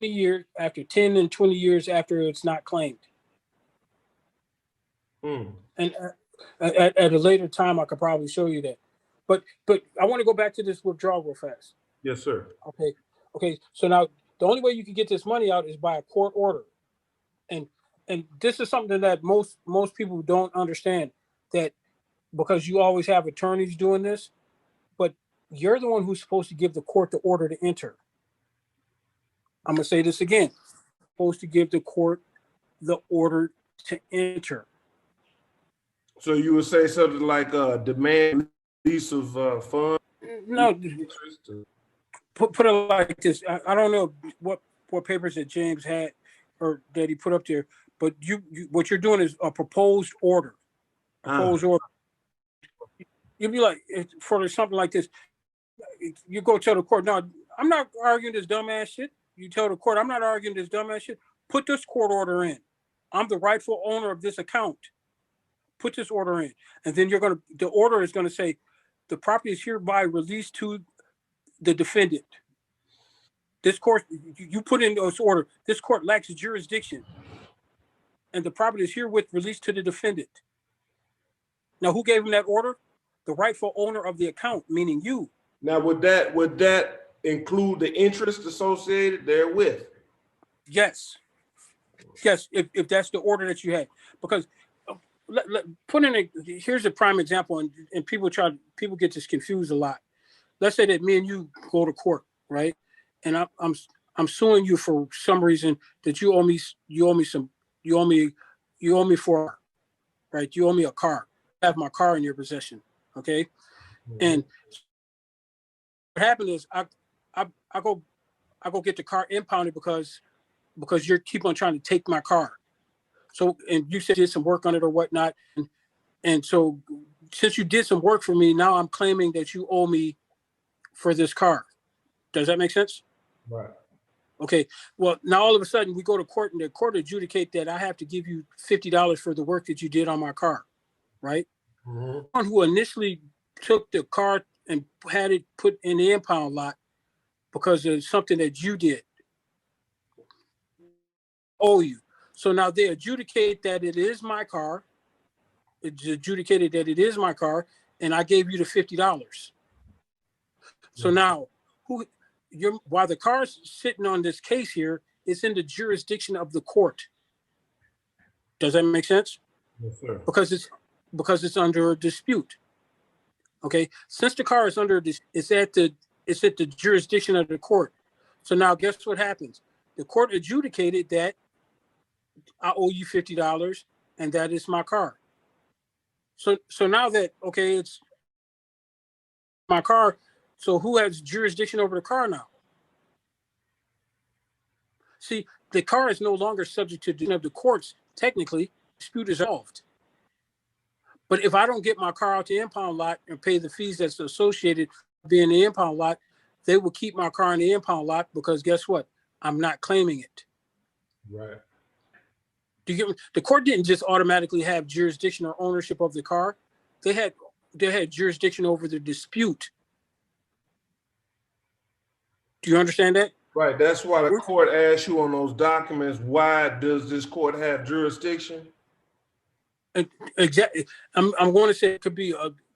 years after 10 and 20 years after it's not claimed. And at a later time, I could probably show you that. But I want to go back to this withdrawal real fast. Yes, sir. Okay. So now the only way you can get this money out is by a court order, and this is something that most people don't understand, that because you always have attorneys doing this, but you're the one who's supposed to give the court the order to enter. I'm gonna say this again: supposed to give the court the order to enter. So you would say something like demand release of funds? No, put it like this. I don't know what papers that James had or that he put up there, but you what you're doing is a proposed order. Order. You'd be like, for something like this, you go tell the court, no, I'm not arguing this dumbass shit. You tell the court, I'm not arguing this dumbass shit. Put this court order in. I'm the rightful owner of this account. Put this order in. And then the order is gonna say, the property is hereby released to the defendant. This court, you put in this order, this court lacks jurisdiction, and the property is herewith released to the defendant. Now, who gave him that order? The rightful owner of the account, meaning you. Now, would that include the interest associated therewith? Yes, if that's the order that you had. Because here's a prime example, and people get this confused a lot. Let's say that me and you go to court, right? And I'm suing you for some reason that you owe me for, right? You owe me a car. I have my car in your possession, okay? Mm-hmm. And what happened is I go get the car impounded because you keep on trying to take my car. So, and you said you did some work on it or whatnot, and so since you did some work for me, now I'm claiming that you owe me for this car. Does that make sense? Right. Okay. Well, now all of a sudden we go to court, and the court adjudicate that I have to give you $50 for the work that you did on my car, right? Mm-hmm. One who initially took the car and had it put in the impound lot because of something that you did owe you. So now they adjudicate that it is my car. It's adjudicated that it is my car, and I gave you the $50. So now, while the car's sitting on this case here, it's in the jurisdiction of the court. Does that make sense? Yes, sir. Because it's under a dispute. Okay, since the car is under this, it's at the jurisdiction of the court. So now, guess what happens? The court adjudicated that I owe you $50, and that is my car. So now that, okay, it's my car. So who has jurisdiction over the car now? See, the car is no longer subject to the courts. Technically, dispute is resolved. But if I don't get my car out the impound lot and pay the fees that's associated with being in the impound lot, they will keep my car in the impound lot because guess what? I'm not claiming it. Right. Do you get me? The court didn't just automatically have jurisdiction or ownership of the car. They had jurisdiction over the dispute. Do you understand that? Right. That's why the court asked you on those documents, why does this court have jurisdiction? Exactly. I'm going to say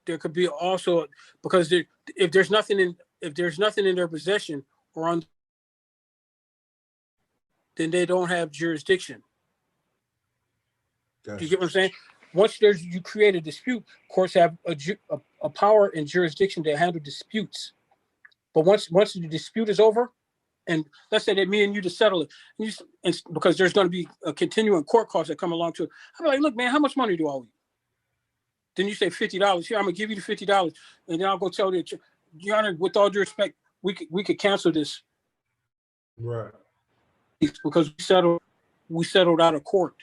there could be also because if there's nothing in their possession or on, then they don't have jurisdiction. Gotcha. Do you get what I'm saying? Once you create a dispute, courts have a power and jurisdiction to handle disputes. But once the dispute is over, and let's say that me and you to settle it, and because there's going to be a continuing court cost that come along to it. I'm like, look, man, how much money do I owe you? Then you say $50. Here, I'm gonna give you the $50, and then I'll go tell you, Your Honor, with all due respect, we could cancel this, Right. because we settled out of court.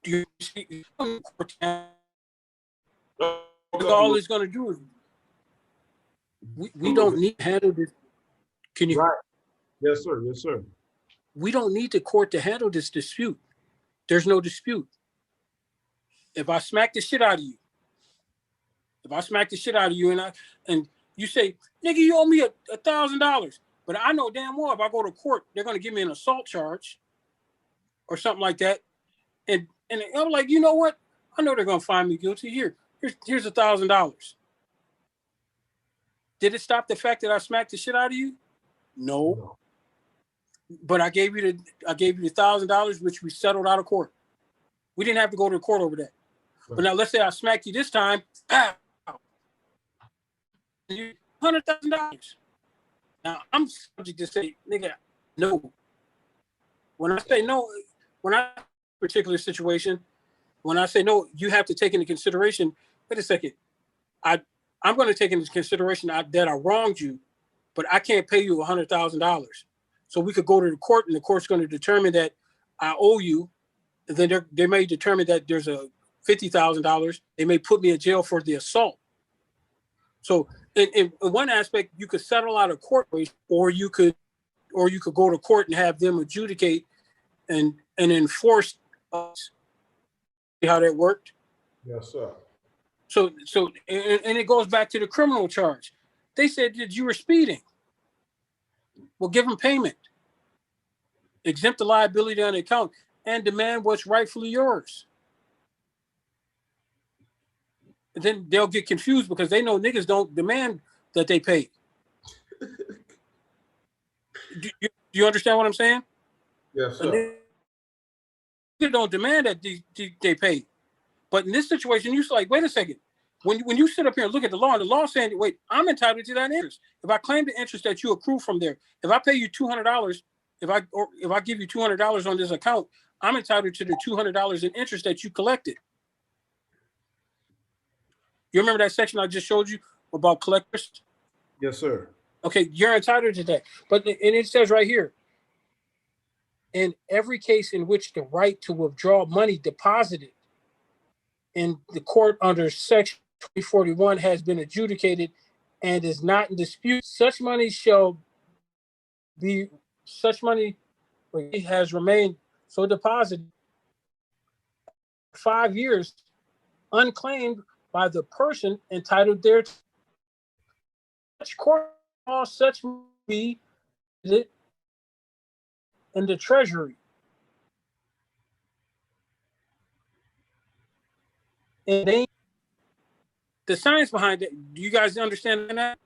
Do you see? All it's gonna do is we don't need to handle this. Can you? Right. Yes, sir. Yes, sir. We don't need the court to handle this dispute. There's no dispute. If I smack the shit out of you, and you say, nigga, you owe me $1,000, but I know damn well if I go to court, they're gonna give me an assault charge or something like that. And I'm like, you know what? I know they're gonna find me guilty. Here's $1,000. Did it stop the fact that I smacked the shit out of you? No. But I gave you the $1,000, which we settled out of court. We didn't have to go to court over that. Right. But now let's say I smacked you this time, $100,000. Now I'm subject to say, nigga, no. When I say no, when I particular situation, when I say no, you have to take into consideration. Wait a second, I'm going to take into consideration that I wronged you, but I can't pay you $100,000. So we could go to the court, and the court's going to determine that I owe you, and then they may determine that there's a $50,000. They may put me in jail for the assault. So in one aspect, you could settle out of court, or you could go to court and have them adjudicate and enforce us. See how that worked? Yes, sir. So and it goes back to the criminal charge. They said that you were speeding. Well, give them payment. Exempt the liability on the account and demand what's rightfully yours. And then they'll get confused because they know niggas don't demand that they pay. Do you understand what I'm saying? Yes, sir. Niggas don't demand that they pay. But in this situation, you're like, wait a second. When you sit up here and look at the law saying, wait, I'm entitled to that interest. If I claim the interest that you accrue from there, if I pay you $200, if I give you $200 on this account, I'm entitled to the $200 in interest that you collected. You remember that section I just showed you about collectors? Yes, sir. Okay, you're entitled to that. But and it says right here, in every case in which the right to withdraw money deposited in the court under Section 341 has been adjudicated and is not in dispute, such money has remained so deposited 5 years unclaimed by the person entitled thereto. Such court law, such be it in the Treasury. And the science behind it, do you guys understand that?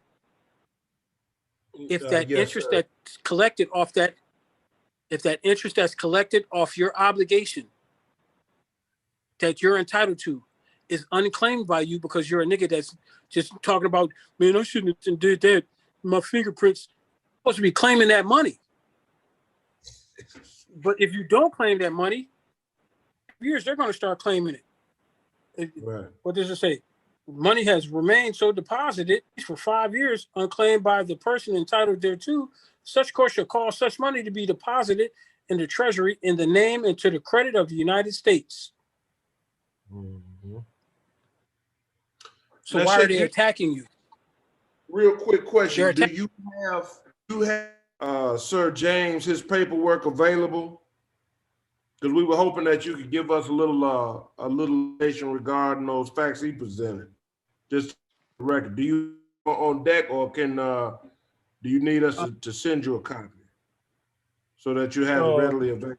If that interest that's collected off that, if that interest that's collected off your obligation that you're entitled to is unclaimed by you because you're a nigga that's just talking about, man, I shouldn't have did that. My fingerprints supposed to be claiming that money. But if you don't claim that money, years they're going to start claiming it. Right. What does it say? Money has remained so deposited for 5 years unclaimed by the person entitled thereto. Such court shall cause such money to be deposited in the Treasury in the name and to the credit of the United States. Mm-hmm. So why are they attacking you? Real quick question: Do you have Sir James his paperwork available? Because we were hoping that you could give us a little information regarding those facts he presented. Just the record. Do you on deck, or do you need us to send you a copy so that you have it readily available?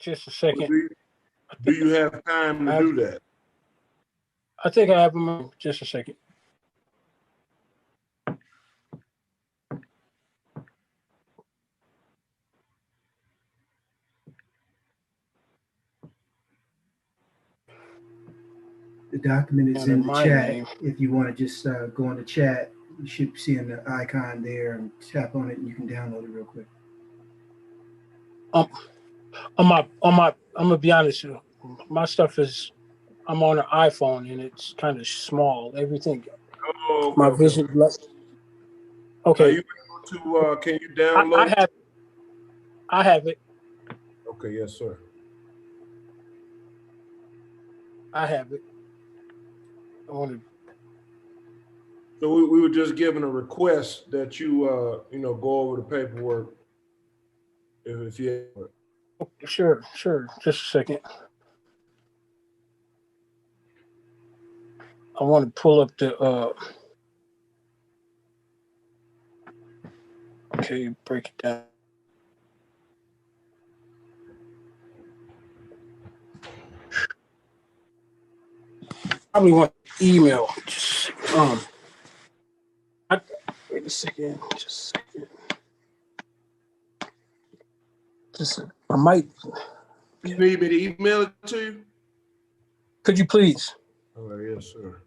Just a second. Do you have time to do that? I think I have them. Just a second. The document is in the chat. If you want to just go in the chat You should see the icon there and tap on it and you can download it real quick. I'm gonna be honest with you. My stuff is, I'm on an iPhone and it's kind of small. Everything, Oh, okay, my okay. vision. Are Okay, you able to, can you I download? have it. Okay, yes, sir. I have it. I want to. So we were just given a request that you, go over the paperwork if you. Sure. Just a second. I want to pull up the. Okay, break it down. Probably want email. Just, wait a second. Just a second. I might. You need me to email it to you? Could you please? All right, yes, sir.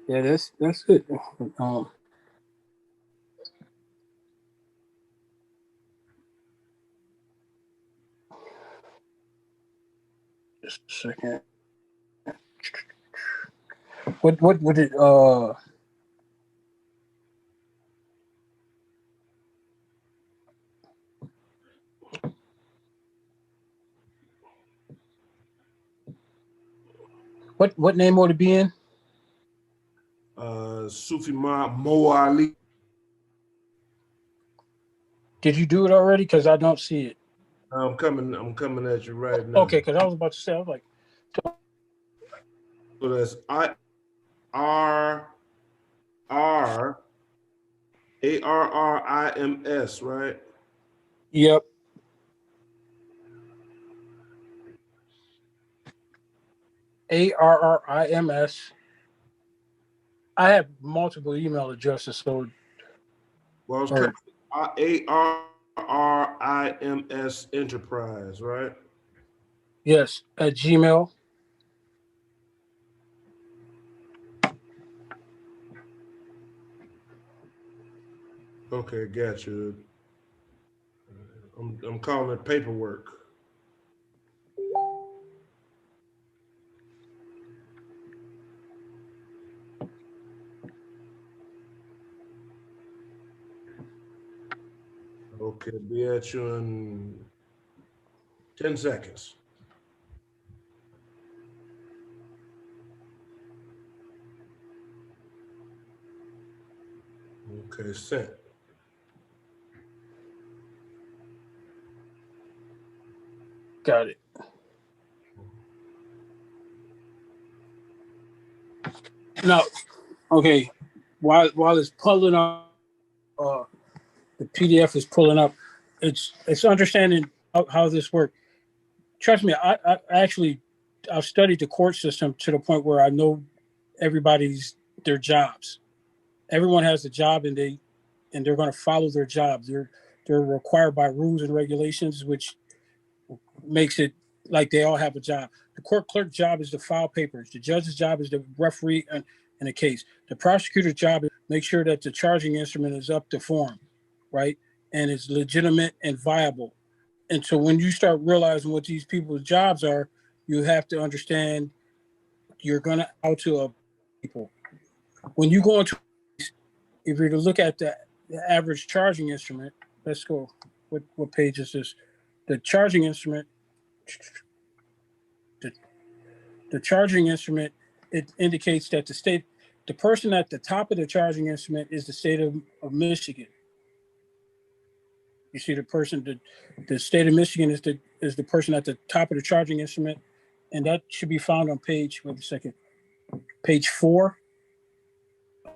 Yeah, that's it. Just a second. What would it what name would it be in? Sufi Mo Ali. Did you do it already? Because I don't see it. I'm coming at you right now. Okay, because I was about to say, I was like, So that's ARRIMS, right? yep. ARRIMS. I have multiple email addresses, so Well, it's coming ARRIMS Enterprise, right? yes, at Gmail. Okay, got you. I'm calling it paperwork. Okay, be at you in 10 seconds. Okay, sent. Got it. Now, okay, while it's pulling up, the PDF is pulling up. It's understanding how this works. Trust me, I actually I've studied the court system to the point where I know everybody's their jobs. Everyone has a job, and they're going to follow their job. They're required by rules and regulations, which makes it like they all have a job. The court clerk's job is to file papers. The judge's job is to referee in a case. The prosecutor's job is to make sure that the charging instrument is up to form, right, and is legitimate and viable. And so when you start realizing what these people's jobs are, you have to understand you're going to out to a people. When you go into, if you're to look at the average charging instrument, let's go. What page is this? The charging instrument. The charging instrument, it indicates that the person at the top of the charging instrument is the state of Michigan. You see the state of Michigan is the person at the top of the charging instrument, and that should be found on page, wait a second, page 4,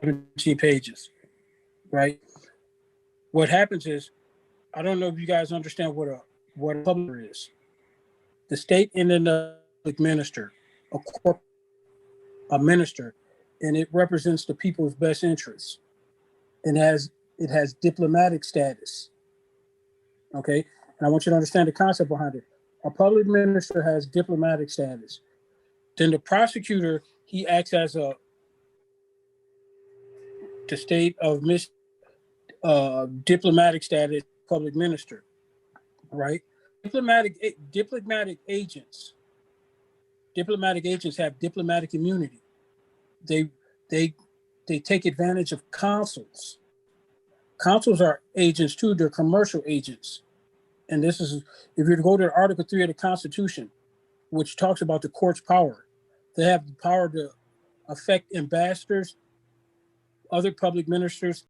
17 pages, right? What happens is, I don't know if you guys understand what a publisher is. The state and then the minister, a minister, and it represents the people's best interests. And it has diplomatic status. Okay, and I want you to understand the concept behind it. A public minister has diplomatic status. Then the prosecutor, he acts as the state of diplomatic status public minister, right? Diplomatic agents have diplomatic immunity. They they they take advantage of consuls. Consuls are agents too. They're commercial agents, and this is if you go to Article 3 of the Constitution, which talks about the court's power. They have the power to affect ambassadors, other public ministers,